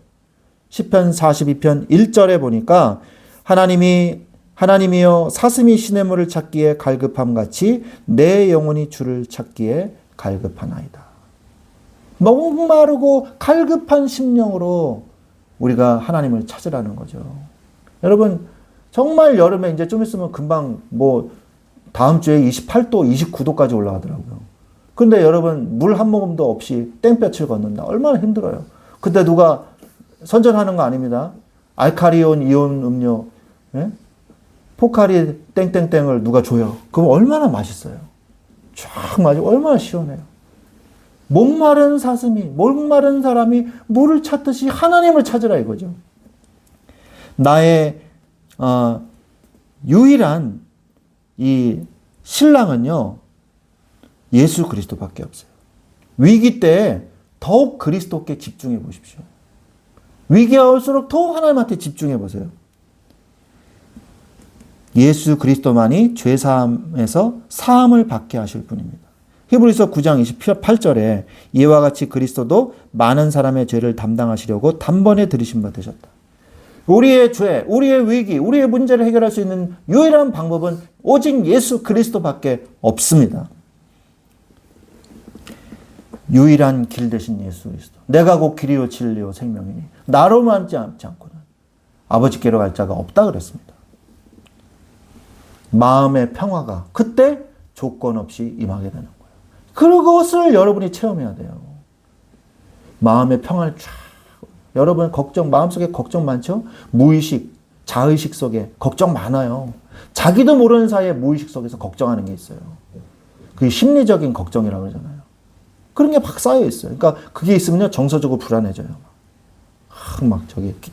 시편 42편 1절에 보니까 하나님이여 사슴이 시냇물을 찾기에 갈급함 같이 내 영혼이 주를 찾기에 갈급하나이다. 목마르고 갈급한 심령으로 우리가 하나님을 찾으라는 거죠. 여러분, 정말 여름에 이제 좀 있으면 금방 다음 주에 28도, 29도까지 올라가더라고요. 근데 여러분, 물 한 모금도 없이 땡볕을 걷는다. 얼마나 힘들어요. 근데 누가 선전하는 거 아닙니다. 알카리온 이온 음료, 예? 포카리 땡땡땡을 누가 줘요. 그럼 얼마나 맛있어요. 쫙 마시고 얼마나 시원해요. 목마른 사람이 물을 찾듯이 하나님을 찾으라 이거죠. 나의 유일한 이 신랑은요, 예수 그리스도밖에 없어요. 위기 때 더욱 그리스도께 집중해 보십시오. 위기가 올수록 더 하나님한테 집중해 보세요. 예수 그리스도만이 죄사함에서 사함을 받게 하실 분입니다. 히브리서 9장 28절에 이와 같이 그리스도도 많은 사람의 죄를 담당하시려고 단번에 들이신 바 되셨다. 우리의 죄, 우리의 위기, 우리의 문제를 해결할 수 있는 유일한 방법은 오직 예수 그리스도밖에 없습니다. 유일한 길 되신 예수 그리스도. 내가 곧 길이요 진리요 생명이니 나로만 하지 않고는 아버지께로 갈 자가 없다 그랬습니다. 마음의 평화가 그때 조건 없이 임하게 되는 거예요. 그것을 여러분이 체험해야 돼요. 마음의 평화를 쫙. 여러분 마음속에 걱정 많죠? 무의식, 자의식 속에 걱정 많아요. 자기도 모르는 사이에 무의식 속에서 걱정하는 게 있어요. 그게 심리적인 걱정이라고 그러잖아요. 그런 게 막 쌓여 있어요. 그러니까 그게 있으면요, 정서적으로 불안해져요.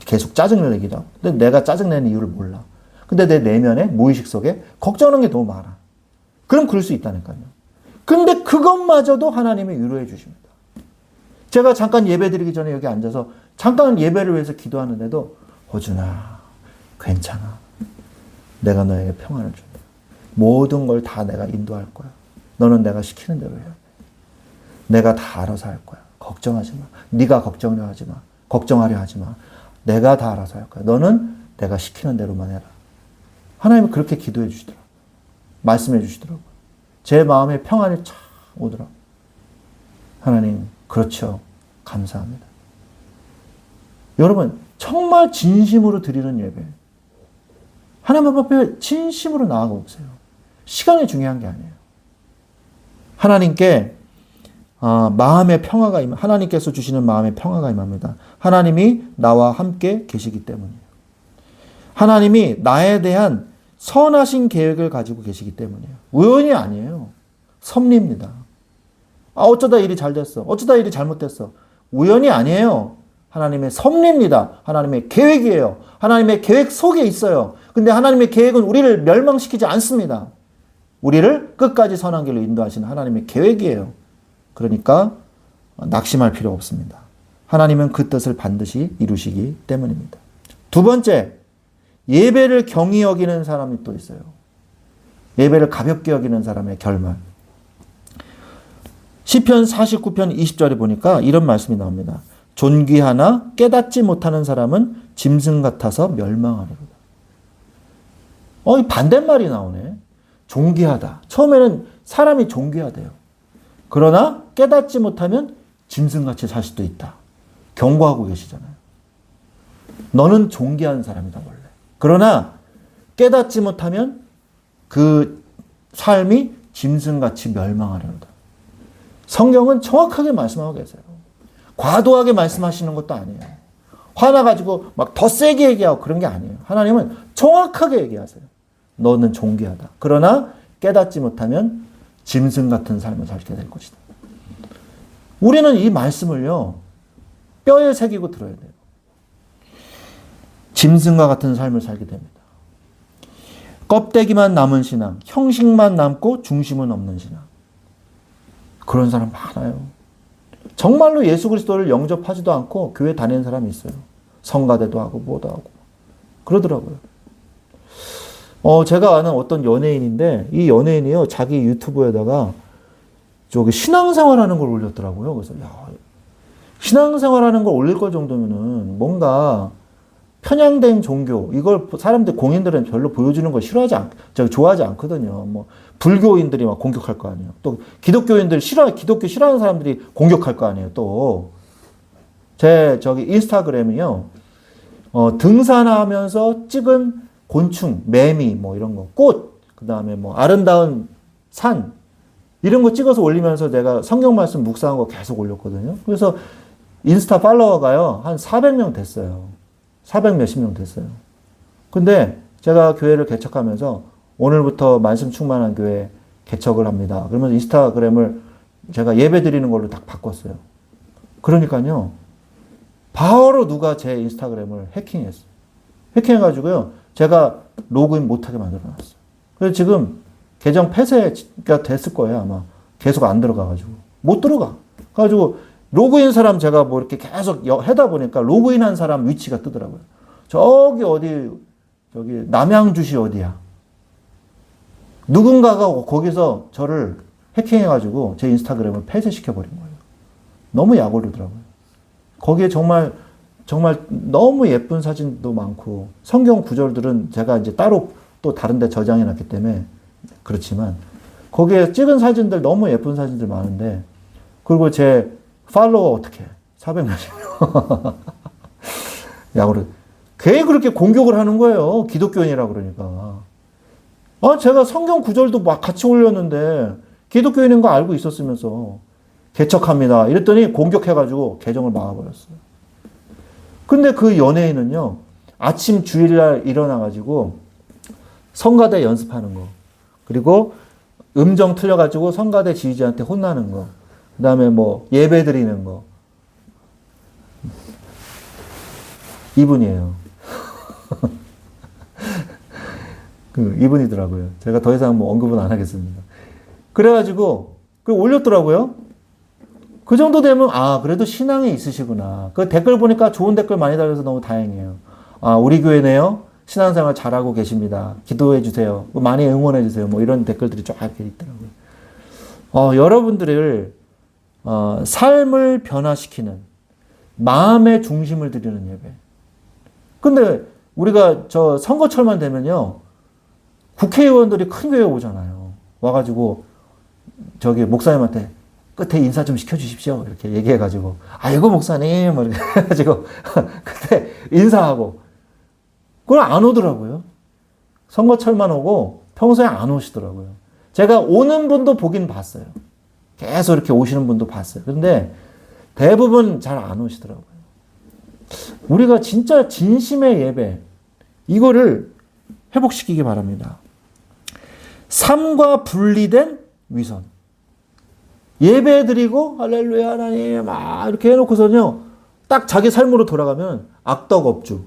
계속 짜증을 내기도 하고. 근데 내가 짜증내는 이유를 몰라. 근데 내 내면에, 무의식 속에 걱정하는 게 너무 많아. 그럼 그럴 수 있다니까요. 근데 그것마저도 하나님이 위로해 주십니다. 제가 잠깐 예배 드리기 전에 여기 앉아서 잠깐 예배를 위해서 기도하는데도, 호준아, 괜찮아. 내가 너에게 평안을 준다. 모든 걸 다 내가 인도할 거야. 너는 내가 시키는 대로 해야 돼. 내가 다 알아서 할 거야. 걱정하지 마. 네가 걱정하려 하지 마. 걱정하려 하지 마. 내가 다 알아서 할 거야. 너는 내가 시키는 대로만 해라. 하나님은 그렇게 기도해 주시더라고요. 말씀해 주시더라고요. 제 마음에 평안이 참 오더라고요. 하나님, 그렇죠. 감사합니다. 여러분, 정말 진심으로 드리는 예배. 하나님 앞에 진심으로 나아가 보세요. 시간이 중요한 게 아니에요. 하나님께 마음의 평화가 하나님께서 주시는 마음의 평화가 임합니다. 하나님이 나와 함께 계시기 때문이에요. 하나님이 나에 대한 선하신 계획을 가지고 계시기 때문이에요. 우연이 아니에요. 섭리입니다. 어쩌다 일이 잘 됐어. 어쩌다 일이 잘못됐어. 우연이 아니에요. 하나님의 섭리입니다. 하나님의 계획이에요. 하나님의 계획 속에 있어요. 근데 하나님의 계획은 우리를 멸망시키지 않습니다. 우리를 끝까지 선한 길로 인도하시는 하나님의 계획이에요. 그러니까 낙심할 필요 없습니다. 하나님은 그 뜻을 반드시 이루시기 때문입니다. 두 번째, 예배를 경히 여기는 사람이 또 있어요. 예배를 가볍게 여기는 사람의 결말. 시편 49편 20절에 보니까 이런 말씀이 나옵니다. 존귀하나 깨닫지 못하는 사람은 짐승 같아서 멸망하리로다. 이 반대말이 나오네. 존귀하다. 처음에는 사람이 존귀하대요. 그러나 깨닫지 못하면 짐승같이 살 수도 있다. 경고하고 계시잖아요. 너는 존귀한 사람이다 원래. 그러나 깨닫지 못하면 그 삶이 짐승같이 멸망하려다. 성경은 정확하게 말씀하고 계세요. 과도하게 말씀하시는 것도 아니에요. 화나가지고 막 더 세게 얘기하고 그런 게 아니에요. 하나님은 정확하게 얘기하세요. 너는 존귀하다. 그러나 깨닫지 못하면 짐승 같은 삶을 살게 될 것이다. 우리는 이 말씀을요, 뼈에 새기고 들어야 돼요. 짐승과 같은 삶을 살게 됩니다. 껍데기만 남은 신앙, 형식만 남고 중심은 없는 신앙. 그런 사람 많아요. 정말로 예수 그리스도를 영접하지도 않고 교회 다니는 사람이 있어요. 성가대도 하고 뭐도 하고. 그러더라고요. 제가 아는 어떤 연예인인데 이 연예인이요, 자기 유튜브에다가 저기 신앙생활하는 걸 올렸더라고요. 그래서 야, 신앙생활하는 걸 올릴 걸 정도면은 뭔가 편향된 종교, 이걸 사람들, 공인들은 별로 보여주는 걸 좋아하지 않거든요. 뭐, 불교인들이 막 공격할 거 아니에요. 또, 기독교 싫어하는 사람들이 공격할 거 아니에요. 또, 인스타그램이요, 등산하면서 찍은 곤충, 매미, 뭐 이런 거, 꽃, 그 다음에 뭐, 아름다운 산, 이런 거 찍어서 올리면서 내가 성경 말씀 묵상한 거 계속 올렸거든요. 그래서 인스타 팔로워가요, 한 400명 됐어요. 400 몇십 명 됐어요. 근데 제가 교회를 개척하면서 오늘부터 말씀 충만한 교회 개척을 합니다. 그러면서 인스타그램을 제가 예배 드리는 걸로 딱 바꿨어요. 그러니까요, 바로 누가 제 인스타그램을 해킹했어요. 해킹해가지고요, 제가 로그인 못하게 만들어놨어요. 그래서 지금 계정 폐쇄가 됐을 거예요, 아마. 계속 안 들어가가지고. 못 들어가. 그래가지고 로그인 사람 제가 뭐 이렇게 계속 하다 보니까 로그인한 사람 위치가 뜨더라고요. 저기 남양주시 어디야. 누군가가 거기서 저를 해킹해가지고 제 인스타그램을 폐쇄시켜버린 거예요. 너무 약 올리더라고요. 거기에 정말 너무 예쁜 사진도 많고, 성경 구절들은 제가 이제 따로 또 다른 데 저장해놨기 때문에 그렇지만, 거기에 찍은 사진들 너무 예쁜 사진들 많은데, 그리고 제 팔로워 어떻게 해? 400몇명. 약으로. 괜히 그렇게 공격을 하는 거예요. 기독교인이라 그러니까. 제가 성경 구절도 막 같이 올렸는데, 기독교인인 거 알고 있었으면서, 개척합니다. 이랬더니 공격해가지고 계정을 막아버렸어요. 근데 그 연예인은요, 아침 주일날 일어나가지고, 성가대 연습하는 거, 그리고 음정 틀려가지고 성가대 지휘자한테 혼나는 거, 그 다음에 뭐 예배 드리는 거. 이분이에요. 이분이더라고요. 제가 더 이상 뭐 언급은 안 하겠습니다. 그래가지고 올렸더라고요. 그 정도 되면 그래도 신앙이 있으시구나. 그 댓글 보니까 좋은 댓글 많이 달려서 너무 다행이에요. 우리 교회네요. 신앙생활 잘하고 계십니다. 기도해 주세요. 많이 응원해 주세요. 뭐 이런 댓글들이 쫙 이렇게 있더라고요. 여러분들을 삶을 변화시키는 마음의 중심을 드리는 예배. 근데 우리가 저 선거철만 되면요, 국회의원들이 큰 교회 오잖아요. 와가지고 저기 목사님한테 끝에 인사 좀 시켜주십시오. 이렇게 얘기해가지고, 아이고 목사님, 뭐 이렇게 해가지고 그때 인사하고, 그걸 안 오더라고요. 선거철만 오고 평소에 안 오시더라고요. 제가 오는 분도 보긴 봤어요. 계속 이렇게 오시는 분도 봤어요. 근데 대부분 잘 안 오시더라고요. 우리가 진짜 진심의 예배, 이거를 회복시키기 바랍니다. 삶과 분리된 위선. 예배 드리고 할렐루야 하나님 막 이렇게 해놓고서는요, 딱 자기 삶으로 돌아가면 악덕업주,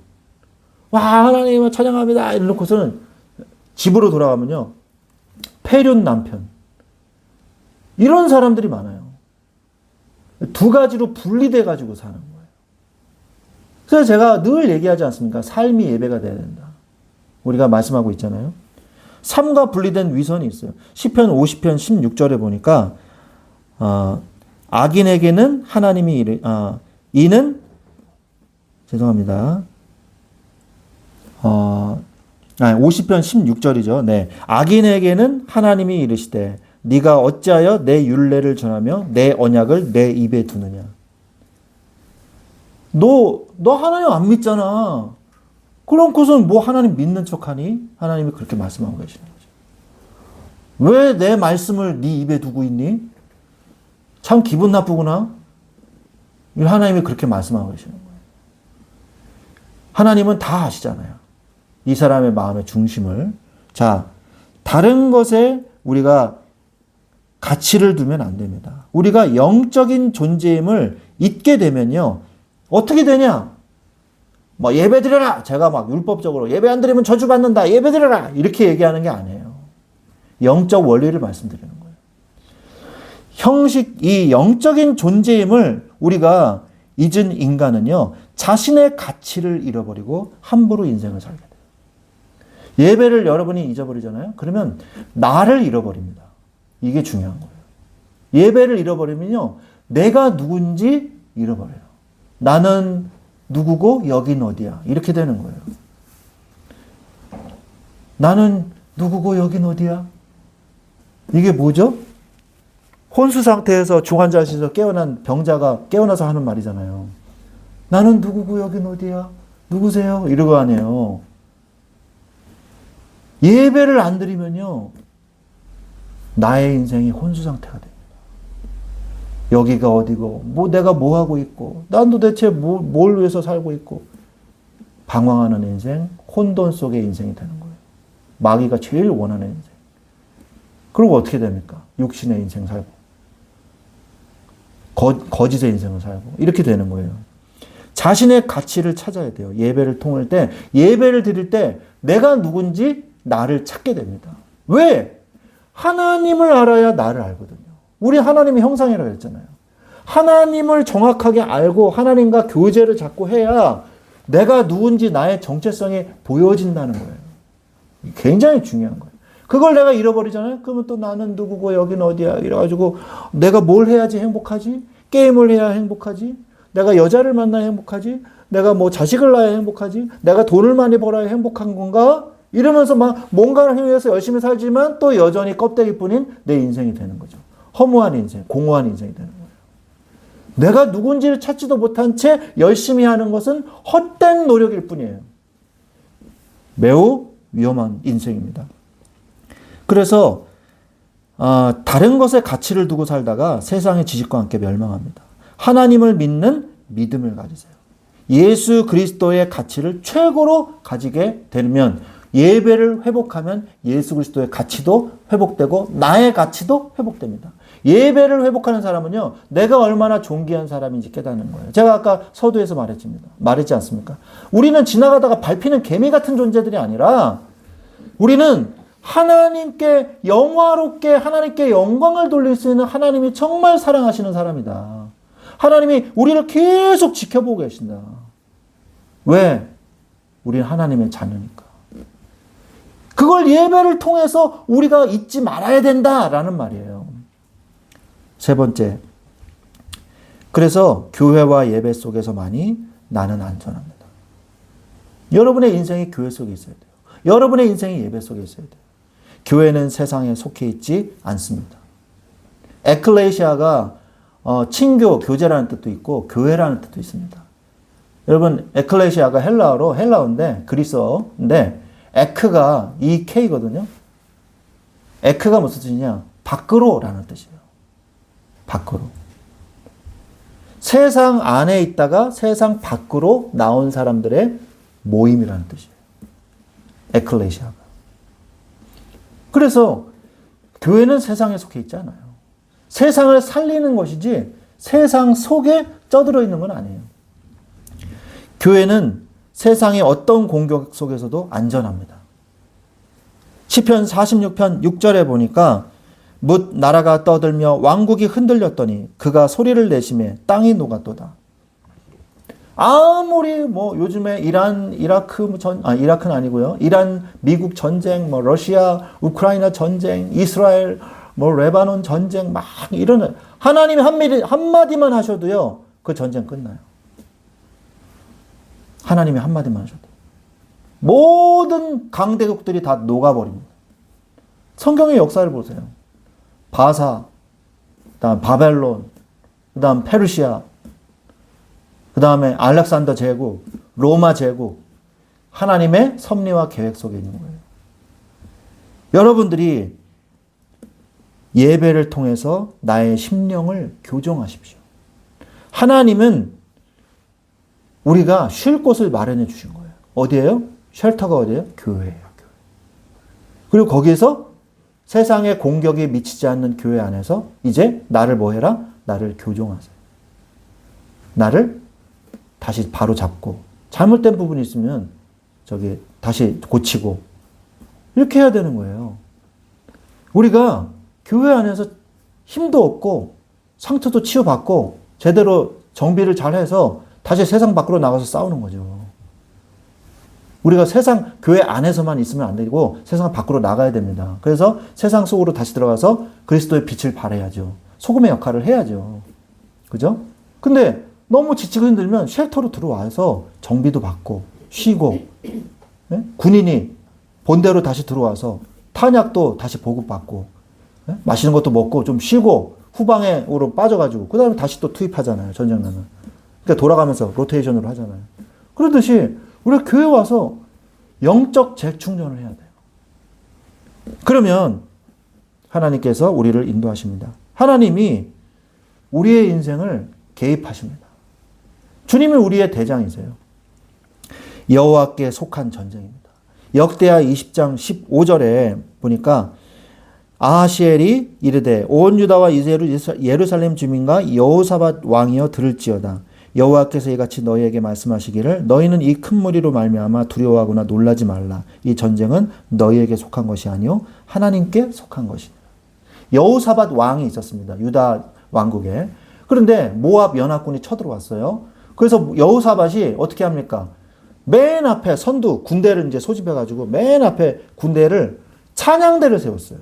와 하나님 찬양합니다 이러놓고서는 집으로 돌아가면요, 폐륜 남편, 이런 사람들이 많아요. 두 가지로 분리돼 가지고 사는 거예요. 그래서 제가 늘 얘기하지 않습니까? 삶이 예배가 돼야 된다. 우리가 말씀하고 있잖아요. 삶과 분리된 위선이 있어요. 시편 50편 16절에 보니까 악인에게는 하나님이 이는 죄송합니다. 50편 16절이죠. 네. 악인에게는 하나님이 이르시되 네가 어찌하여 내 율례를 전하며 내 언약을 내 입에 두느냐. 너 하나님 안 믿잖아. 그럼 뭐 하나님 믿는 척하니? 하나님이 그렇게 말씀하고 계시는 거죠. 왜 내 말씀을 네 입에 두고 있니? 참 기분 나쁘구나. 하나님이 그렇게 말씀하고 계시는 거예요. 하나님은 다 아시잖아요. 이 사람의 마음의 중심을. 자, 다른 것에 우리가 가치를 두면 안 됩니다. 우리가 영적인 존재임을 잊게 되면요, 어떻게 되냐? 뭐 예배 드려라. 제가 막 율법적으로 예배 안 드리면 저주받는다. 예배 드려라. 이렇게 얘기하는 게 아니에요. 영적 원리를 말씀드리는 거예요. 이 영적인 존재임을 우리가 잊은 인간은요, 자신의 가치를 잃어버리고 함부로 인생을 살게 돼요. 예배를 여러분이 잊어버리잖아요. 그러면 나를 잃어버립니다. 이게 중요한 거예요. 예배를 잃어버리면요, 내가 누군지 잃어버려요. 나는 누구고 여긴 어디야. 이렇게 되는 거예요. 나는 누구고 여긴 어디야. 이게 뭐죠? 혼수 상태에서 중환자실에서 깨어난 병자가 깨어나서 하는 말이잖아요. 나는 누구고 여긴 어디야. 누구세요? 이러고 하네요. 예배를 안 드리면요, 나의 인생이 혼수 상태가 됩니다. 여기가 어디고, 내가 뭐 하고 있고, 난 도대체 뭘 위해서 살고 있고, 방황하는 인생, 혼돈 속의 인생이 되는 거예요. 마귀가 제일 원하는 인생. 그리고 어떻게 됩니까? 육신의 인생 살고, 거짓의 인생을 살고, 이렇게 되는 거예요. 자신의 가치를 찾아야 돼요. 예배를 통할 때, 예배를 드릴 때, 내가 누군지 나를 찾게 됩니다. 왜? 하나님을 알아야 나를 알거든요. 우리 하나님의 형상이라고 했잖아요. 하나님을 정확하게 알고 하나님과 교제를 자꾸 해야 내가 누군지 나의 정체성이 보여진다는 거예요. 굉장히 중요한 거예요. 그걸 내가 잃어버리잖아요. 그러면 또 나는 누구고 여긴 어디야. 이래가지고 내가 뭘 해야지 행복하지? 게임을 해야 행복하지? 내가 여자를 만나야 행복하지? 내가 뭐 자식을 낳아야 행복하지? 내가 돈을 많이 벌어야 행복한 건가? 이러면서 막 뭔가를 위해서 열심히 살지만 또 여전히 껍데기뿐인 내 인생이 되는 거죠. 허무한 인생, 공허한 인생이 되는 거예요. 내가 누군지를 찾지도 못한 채 열심히 하는 것은 헛된 노력일 뿐이에요. 매우 위험한 인생입니다. 그래서 다른 것에 가치를 두고 살다가 세상의 지식과 함께 멸망합니다. 하나님을 믿는 믿음을 가지세요. 예수 그리스도의 가치를 최고로 가지게 되면, 예배를 회복하면 예수 그리스도의 가치도 회복되고 나의 가치도 회복됩니다. 예배를 회복하는 사람은요, 내가 얼마나 존귀한 사람인지 깨닫는 거예요. 제가 아까 서두에서 말했지 않습니까? 우리는 지나가다가 밟히는 개미 같은 존재들이 아니라, 우리는 하나님께 영화롭게 하나님께 영광을 돌릴 수 있는 하나님이 정말 사랑하시는 사람이다. 하나님이 우리를 계속 지켜보고 계신다. 왜? 우리는 하나님의 자녀니까. 그걸 예배를 통해서 우리가 잊지 말아야 된다라는 말이에요. 세 번째, 그래서 교회와 예배 속에서만이 나는 안전합니다. 여러분의 인생이 교회 속에 있어야 돼요. 여러분의 인생이 예배 속에 있어야 돼요. 교회는 세상에 속해 있지 않습니다. 에클레시아가 친교, 교제라는 뜻도 있고 교회라는 뜻도 있습니다. 여러분, 에클레시아가 헬라어인데 그리스어인데 에크가 EK거든요. 에크가 무슨 뜻이냐? 밖으로라는 뜻이에요. 밖으로. 세상 안에 있다가 세상 밖으로 나온 사람들의 모임이라는 뜻이에요. 에클레시아가. 그래서 교회는 세상에 속해 있지 않아요. 세상을 살리는 것이지 세상 속에 쩌들어 있는 건 아니에요. 교회는 세상의 어떤 공격 속에서도 안전합니다. 시편 46편 6절에 보니까 뭇 나라가 떠들며 왕국이 흔들렸더니 그가 소리를 내심에 땅이 녹았도다. 아무리 요즘에 이라크는 아니고요. 이란 미국 전쟁, 러시아 우크라이나 전쟁, 이스라엘 레바논 전쟁 막 이런 하나님이 한마디만 하셔도요. 그 전쟁 끝나요. 하나님이 한마디만 하셔도 모든 강대국들이 다 녹아버립니다. 성경의 역사를 보세요. 바사, 그다음 바벨론, 그다음 페르시아, 그다음에 알렉산더 제국, 로마 제국, 하나님의 섭리와 계획 속에 있는 거예요. 여러분들이 예배를 통해서 나의 심령을 교정하십시오. 하나님은 우리가 쉴 곳을 마련해 주신 거예요. 어디예요? 쉘터가 어디예요? 교회예요. 교회. 그리고 거기에서 세상의 공격이 미치지 않는 교회 안에서 이제 나를 뭐 해라? 나를 교정하세요. 나를 다시 바로 잡고 잘못된 부분이 있으면 다시 고치고 이렇게 해야 되는 거예요. 우리가 교회 안에서 힘도 없고 상처도 치유받고 제대로 정비를 잘해서 다시 세상 밖으로 나가서 싸우는 거죠. 우리가 교회 안에서만 있으면 안 되고 세상 밖으로 나가야 됩니다. 그래서 세상 속으로 다시 들어가서 그리스도의 빛을 발해야죠. 소금의 역할을 해야죠. 그죠? 근데 너무 지치고 힘들면 쉘터로 들어와서 정비도 받고 쉬고, 네? 군인이 본대로 다시 들어와서 탄약도 다시 보급받고, 네? 맛있는 것도 먹고 좀 쉬고 후방으로 빠져가지고 그 다음에 다시 또 투입하잖아요. 전쟁 나면. 그러니까 돌아가면서 로테이션으로 하잖아요. 그러듯이 우리가 교회 와서 영적 재충전을 해야 돼요. 그러면 하나님께서 우리를 인도하십니다. 하나님이 우리의 인생을 개입하십니다. 주님이 우리의 대장이세요. 여호와께 속한 전쟁입니다. 역대하 20장 15절에 보니까 아하시엘이 이르되 온 유다와 예루살렘 주민과 여호사밧 왕이여 들을지어다. 여호와께서 이같이 너희에게 말씀하시기를 너희는 이 큰 무리로 말미암아 두려워하거나 놀라지 말라. 이 전쟁은 너희에게 속한 것이 아니요 하나님께 속한 것이다. 여호사밧 왕이 있었습니다. 유다 왕국에. 그런데 모압 연합군이 쳐들어왔어요. 그래서 여호사밧이 어떻게 합니까? 맨 앞에 선두 군대를 이제 소집해가지고 맨 앞에 군대를 찬양대를 세웠어요.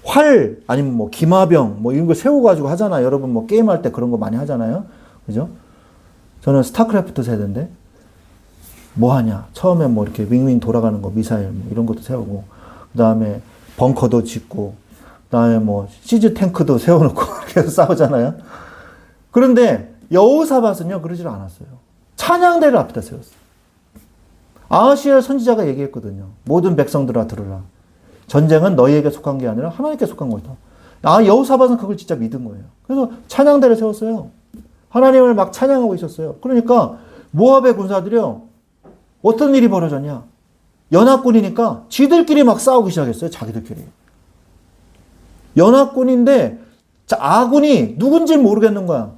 활 아니면 기마병 이런 거 세워가지고 하잖아요. 여러분 게임할 때 그런 거 많이 하잖아요. 그죠? 저는 스타크래프트 세대인데 뭐 하냐? 처음에 이렇게 윙윙 돌아가는 거 미사일 이런 것도 세우고 그다음에 벙커도 짓고 그다음에 시즈 탱크도 세워놓고 이렇게 해서 싸우잖아요. 그런데 여호사밧은요 그러질 않았어요. 찬양대를 앞에다 세웠어요. 아하시엘 선지자가 얘기했거든요. 모든 백성들아 들으라. 전쟁은 너희에게 속한 게 아니라 하나님께 속한 것이다. 여호사밧은 그걸 진짜 믿은 거예요. 그래서 찬양대를 세웠어요. 하나님을 막 찬양하고 있었어요. 그러니까 모압의 군사들이요. 어떤 일이 벌어졌냐. 연합군이니까 지들끼리 막 싸우기 시작했어요. 자기들끼리. 연합군인데 아군이 누군지 모르겠는 거야.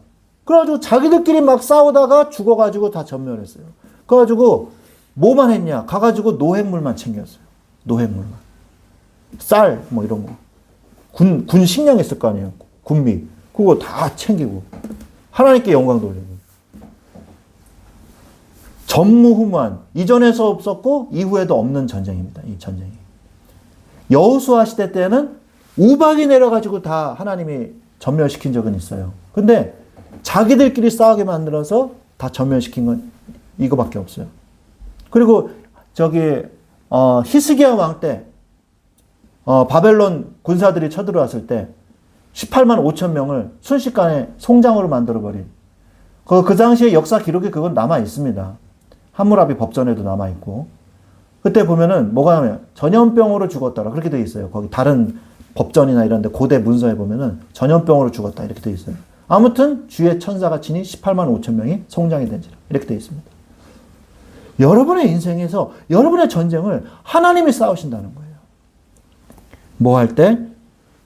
그래가지고 자기들끼리 막 싸우다가 죽어가지고 다 전멸했어요. 그래가지고 뭐만 했냐. 가가지고 노획물만 챙겼어요. 노획물만. 쌀 이런 거. 군 식량 있을 거 아니에요. 군비. 그거 다 챙기고. 하나님께 영광 돌리고. 전무후무한, 이전에서 없었고 이후에도 없는 전쟁입니다. 이 전쟁이. 여호수아 시대 때는 우박이 내려가지고 다 하나님이 전멸시킨 적은 있어요. 근데 자기들끼리 싸우게 만들어서 다 전멸시킨 건 이거밖에 없어요. 그리고 히스기야 왕 때 바벨론 군사들이 쳐들어왔을 때 18만 5천 명을 순식간에 송장으로 만들어버린 그 당시에 역사 기록에 그건 남아 있습니다. 함무라비 법전에도 남아 있고, 그때 보면은 뭐가 하면 전염병으로 죽었더라 그렇게 돼 있어요. 거기 다른 법전이나 이런데 고대 문서에 보면은 전염병으로 죽었다 이렇게 돼 있어요. 아무튼 주의 천사가 친히 18만 5천 명이 송장이 된지라 이렇게 돼 있습니다. 여러분의 인생에서 여러분의 전쟁을 하나님이 싸우신다는 거예요. 뭐 할 때?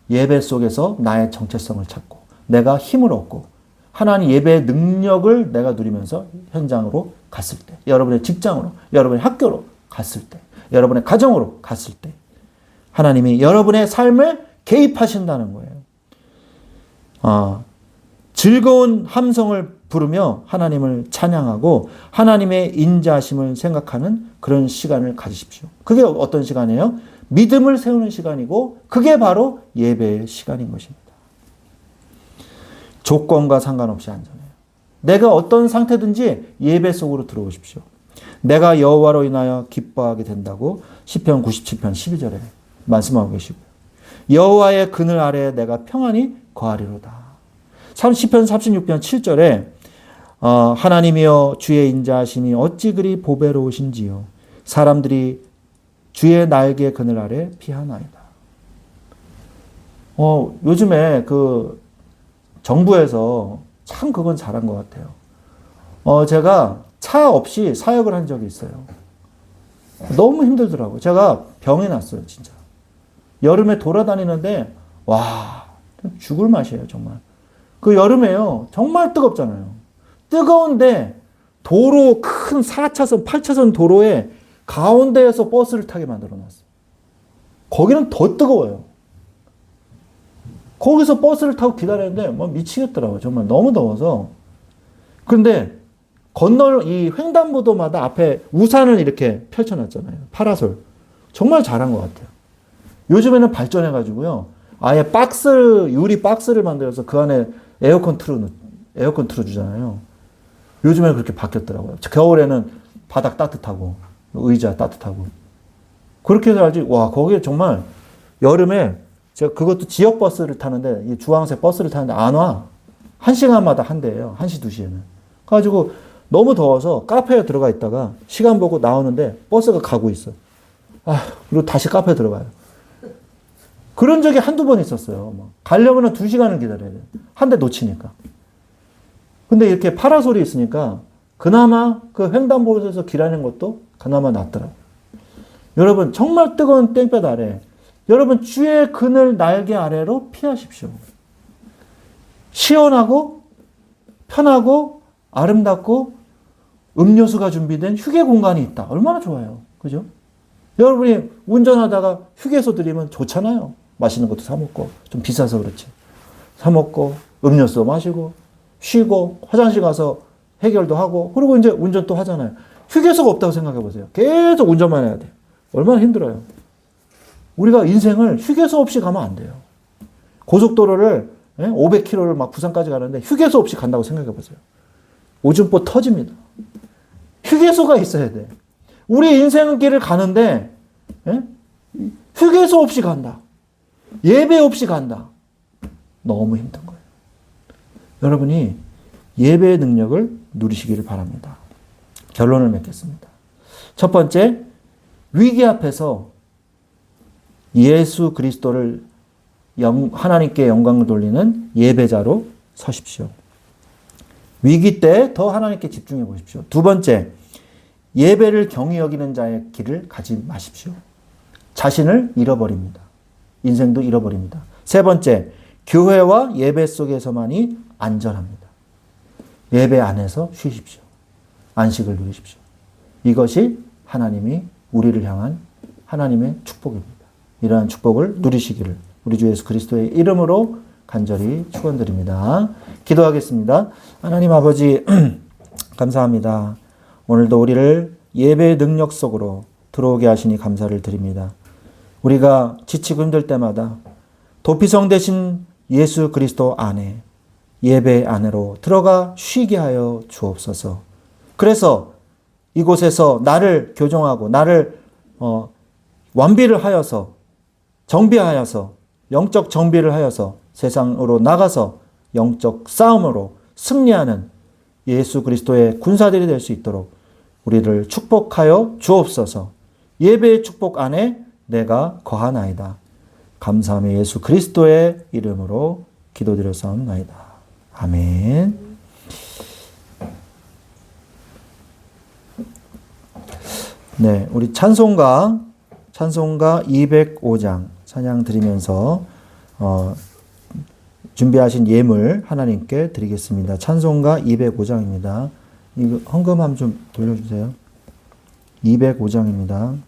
예배 속에서 나의 정체성을 찾고 내가 힘을 얻고 하나님 예배의 능력을 내가 누리면서 현장으로 갔을 때, 여러분의 직장으로, 여러분의 학교로 갔을 때, 여러분의 가정으로 갔을 때 하나님이 여러분의 삶을 개입하신다는 거예요. 즐거운 함성을 부르며 하나님을 찬양하고 하나님의 인자하심을 생각하는 그런 시간을 가지십시오. 그게 어떤 시간이에요? 믿음을 세우는 시간이고 그게 바로 예배의 시간인 것입니다. 조건과 상관없이 안전해요. 내가 어떤 상태든지 예배 속으로 들어오십시오. 내가 여호와로 인하여 기뻐하게 된다고 시편 97편 12절에 말씀하고 계시고요. 여호와의 그늘 아래에 내가 평안히 거하리로다. 시편 36편 7절에 하나님이여 주의 인자하심이 어찌 그리 보배로우신지요. 사람들이 주의 날개 그늘 아래 피하나이다. 요즘에 그 정부에서 참 그건 잘한 것 같아요. 제가 차 없이 사역을 한 적이 있어요. 너무 힘들더라고요. 제가 병이 났어요, 진짜. 여름에 돌아다니는데, 와, 죽을 맛이에요, 정말. 그 여름에요, 정말 뜨겁잖아요. 뜨거운데, 도로, 큰 4차선, 8차선 도로에 가운데에서 버스를 타게 만들어 놨어요. 거기는 더 뜨거워요. 거기서 버스를 타고 기다리는데, 미치겠더라고요. 정말 너무 더워서. 그런데, 이 횡단보도마다 앞에 우산을 이렇게 펼쳐놨잖아요. 파라솔. 정말 잘한 것 같아요. 요즘에는 발전해가지고요. 아예 유리 박스를 만들어서 그 안에 에어컨 틀어주잖아요. 요즘에는 그렇게 바뀌었더라고요. 겨울에는 바닥 따뜻하고, 의자 따뜻하고. 그렇게 해야지, 와, 거기에 정말 여름에 제가 그것도 지역 버스를 타는데, 이 주황색 버스를 타는데 안 와. 1시간마다 한 대예요. 1시, 2시에는. 그래가지고 너무 더워서 카페에 들어가 있다가 시간 보고 나오는데 버스가 가고 있어. 그리고 다시 카페에 들어가요. 그런 적이 한두 번 있었어요. 가려면 2시간을 기다려야 돼요. 한 대 놓치니까. 근데 이렇게 파라솔이 있으니까 그나마 그 횡단보도에서 기다리는 것도 그나마 낫더라고요. 여러분, 정말 뜨거운 땡볕 아래, 여러분, 주의 그늘 날개 아래로 피하십시오. 시원하고, 편하고, 아름답고, 음료수가 준비된 휴게 공간이 있다. 얼마나 좋아요. 그죠? 여러분이 운전하다가 휴게소 들이면 좋잖아요. 맛있는 것도 사먹고, 좀 비싸서 그렇지. 사먹고, 음료수 마시고, 쉬고, 화장실 가서 해결도 하고, 그리고 이제 운전 또 하잖아요. 휴게소가 없다고 생각해 보세요. 계속 운전만 해야 돼요. 얼마나 힘들어요. 우리가 인생을 휴게소 없이 가면 안 돼요. 고속도로를 500km를 막 부산까지 가는데 휴게소 없이 간다고 생각해 보세요. 오줌보 터집니다. 휴게소가 있어야 돼. 우리 인생길을 가는데 휴게소 없이 간다. 예배 없이 간다. 너무 힘든 거예요. 여러분이 예배의 능력을 누리시기를 바랍니다. 결론을 맺겠습니다. 첫 번째, 위기 앞에서 예수 그리스도를 하나님께 영광을 돌리는 예배자로 서십시오. 위기 때 더 하나님께 집중해 보십시오. 두 번째, 예배를 경히 여기는 자의 길을 가지 마십시오. 자신을 잃어버립니다. 인생도 잃어버립니다. 세 번째, 교회와 예배 속에서만이 안전합니다. 예배 안에서 쉬십시오. 안식을 누리십시오. 이것이 하나님이 우리를 향한 하나님의 축복입니다. 이러한 축복을 누리시기를 우리 주 예수 그리스도의 이름으로 간절히 축원드립니다. 기도하겠습니다. 하나님 아버지 감사합니다. 오늘도 우리를 예배의 능력 속으로 들어오게 하시니 감사를 드립니다. 우리가 지치고 힘들 때마다 도피성 되신 예수 그리스도 안에 예배 안으로 들어가 쉬게 하여 주옵소서. 그래서 이곳에서 나를 교정하고 나를 완비를 하여서 정비하여서 영적 정비를 하여서 세상으로 나가서 영적 싸움으로 승리하는 예수 그리스도의 군사들이 될 수 있도록 우리를 축복하여 주옵소서. 예배의 축복 안에 내가 거하나이다. 감사하며 예수 그리스도의 이름으로 기도드렸사옵나이다. 아멘. 네, 우리 찬송가 205장 찬양 드리면서 준비하신 예물 하나님께 드리겠습니다. 찬송가 205장입니다. 이거 헌금 한번 좀 돌려주세요. 205장입니다.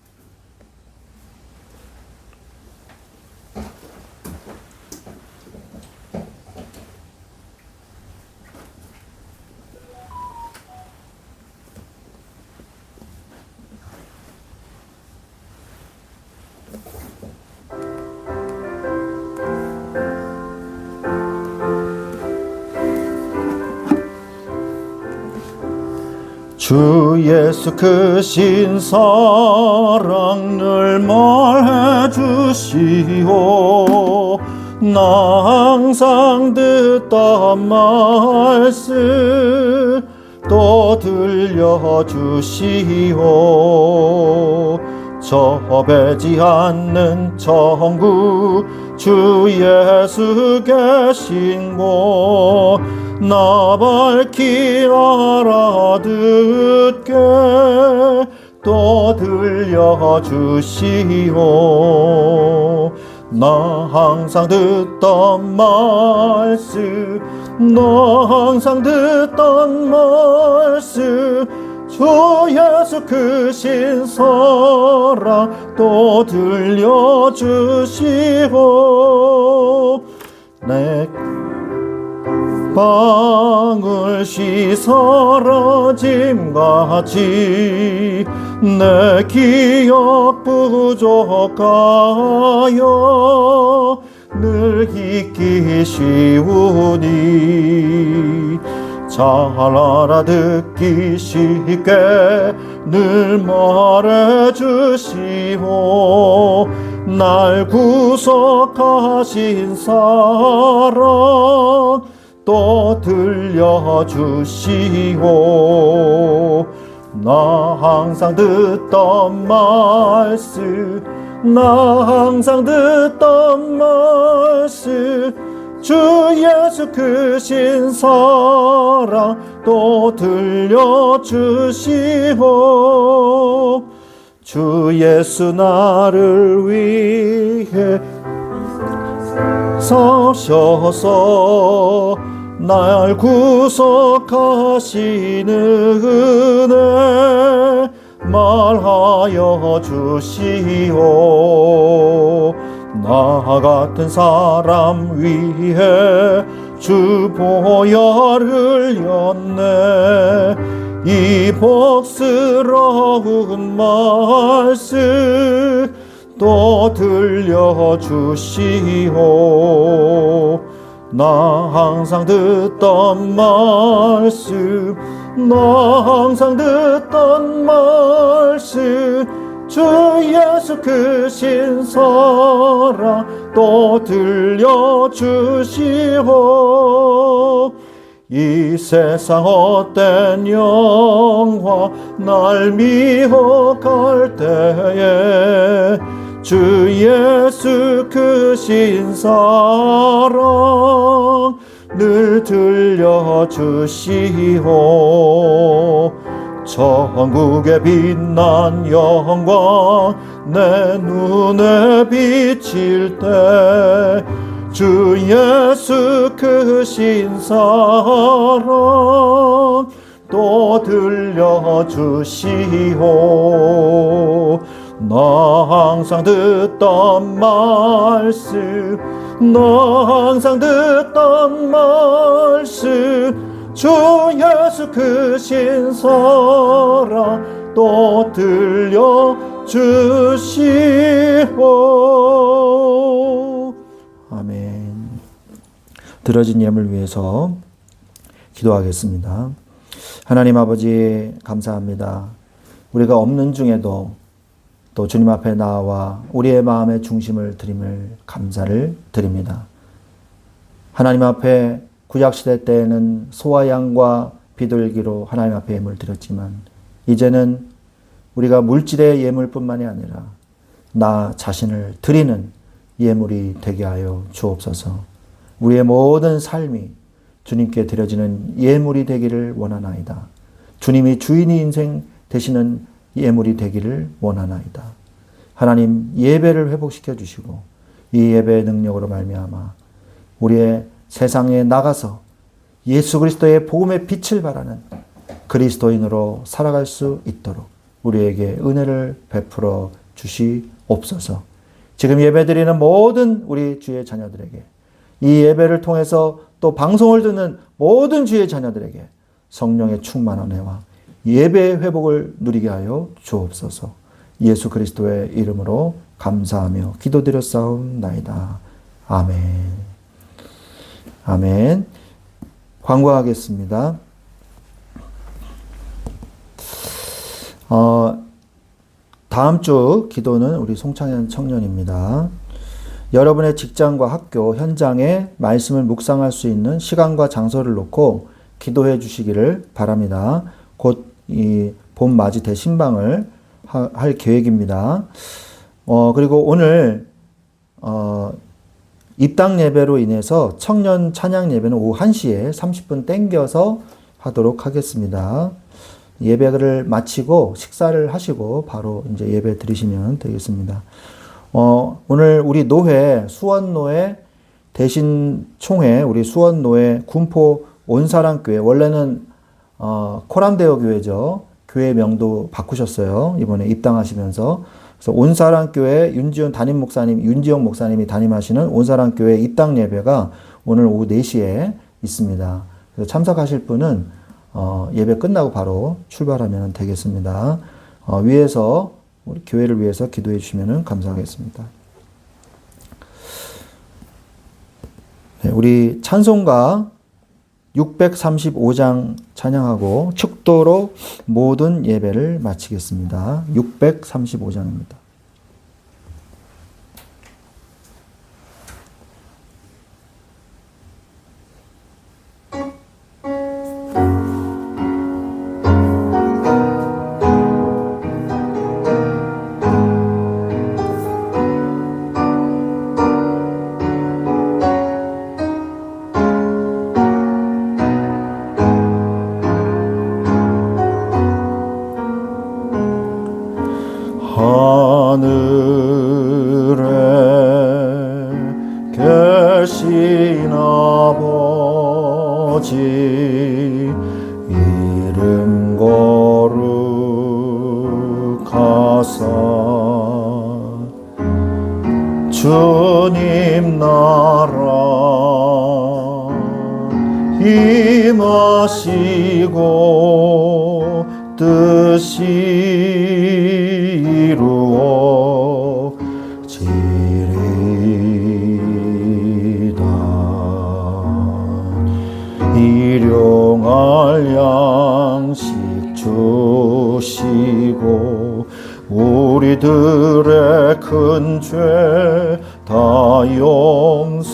주 예수 크신 사랑 늘 말해주시오. 나 항상 듣던 말씀 또 들려주시오. 저 배지 않는 천국 주 예수 계신 곳 나 밝히 알아듣게 또 들려주시오. 나 항상 듣던 말씀 나 항상 듣던 말씀 주 예수 크신 사랑 또 들려주시오. 내 방울씨 사라짐같이 내 기억 부족하여 늘 잊기 쉬우니 잘 알아듣기 쉽게 늘 말해주시오. 날 구속하신 사랑 또 들려주시오. 나 항상 듣던 말씀 나 항상 듣던 말씀 주 예수 크신 사랑 또 들려주시오. 주 예수 나를 위해 서셔서 날 구속하시는 은혜 말하여 주시오. 나 같은 사람 위해 주 보혈을 흘렸네. 이 복스러운 말씀 또 들려주시오. 나 항상 듣던 말씀 나 항상 듣던 말씀 주 예수 크신 사랑 또 들려주시오. 이 세상 헛된 영화 날 미혹할 때에 주 예수 크신 사랑 늘 들려주시오. 천국의 빛난 영광 내 눈에 비칠 때 주 예수 크신 사랑 또 들려주시오. 나 항상 듣던 말씀 나 항상 듣던 말씀 주 예수 그 신사랑 또 들려주시오. 아멘. 들어진 예물 위해서 기도하겠습니다. 하나님 아버지 감사합니다. 우리가 없는 중에도 또 주님 앞에 나와 우리의 마음의 중심을 드림을 감사를 드립니다. 하나님 앞에 구약시대 때에는 소와 양과 비둘기로 하나님 앞에 예물을 드렸지만 이제는 우리가 물질의 예물뿐만이 아니라 나 자신을 드리는 예물이 되게 하여 주옵소서. 우리의 모든 삶이 주님께 드려지는 예물이 되기를 원하나이다. 주님이 주인이 인생 되시는 예물이 되기를 원하나이다. 하나님 예배를 회복시켜 주시고 이 예배의 능력으로 말미암아 우리의 세상에 나가서 예수 그리스도의 복음의 빛을 발하는 그리스도인으로 살아갈 수 있도록 우리에게 은혜를 베풀어 주시옵소서. 지금 예배드리는 모든 우리 주의 자녀들에게 이 예배를 통해서 또 방송을 듣는 모든 주의 자녀들에게 성령의 충만한 은혜와 예배의 회복을 누리게 하여 주옵소서. 예수 그리스도의 이름으로 감사하며 기도드렸사옵나이다. 아멘. 아멘. 광고하겠습니다. 다음 주 기도는 우리 송창현 청년입니다. 여러분의 직장과 학교 현장에 말씀을 묵상할 수 있는 시간과 장소를 놓고 기도해 주시기를 바랍니다. 곧 이 봄 맞이 대신방을 할 계획입니다. 그리고 오늘 입당 예배로 인해서 청년 찬양 예배는 오후 1시에 30분 땡겨서 하도록 하겠습니다. 예배를 마치고 식사를 하시고 바로 이제 예배 드리시면 되겠습니다. 오늘 우리 노회, 수원노회 대신 총회, 우리 수원노회 군포 온사랑교회, 원래는 코람대어 교회죠. 교회 명도 바꾸셨어요. 이번에 입당하시면서. 그래서 온사랑교회 윤지영 목사님이 담임하시는 온사랑교회 입당 예배가 오늘 오후 4시에 있습니다. 그래서 참석하실 분은 예배 끝나고 바로 출발하면 되겠습니다. 위에서 우리 교회를 위해서 기도해 주시면 감사하겠습니다. 네, 우리 찬송가 635장 찬양하고 축도로 모든 예배를 마치겠습니다. 635장입니다. 하늘에 계신 아버지 이름 거룩하사 주님 나라 임하시고 뜻이 이루어지리이다. 일용할 양식 주시고 우리들의 큰 죄 다 용서하시고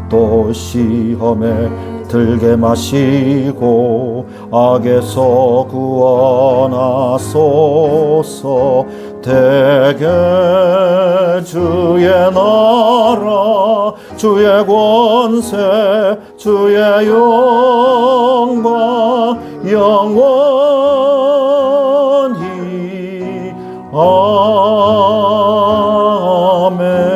또 시험에 들게 마시고 악에서 구원하소서. 대개 주의 나라 주의 권세 주의 영광 영원히 아멘.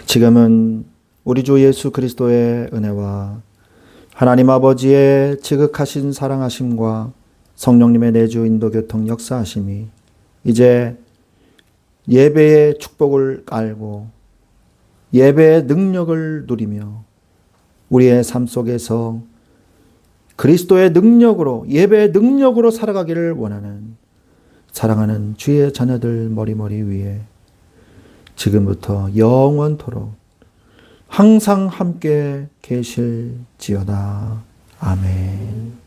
지금은 우리 주 예수 그리스도의 은혜와 하나님 아버지의 지극하신 사랑하심과 성령님의 내주 인도 교통 역사하심이 이제 예배의 축복을 알고 예배의 능력을 누리며 우리의 삶 속에서 그리스도의 능력으로 예배의 능력으로 살아가기를 원하는 사랑하는 주의 자녀들 머리머리 위에 지금부터 영원토록 항상 함께 계실지어다. 아멘.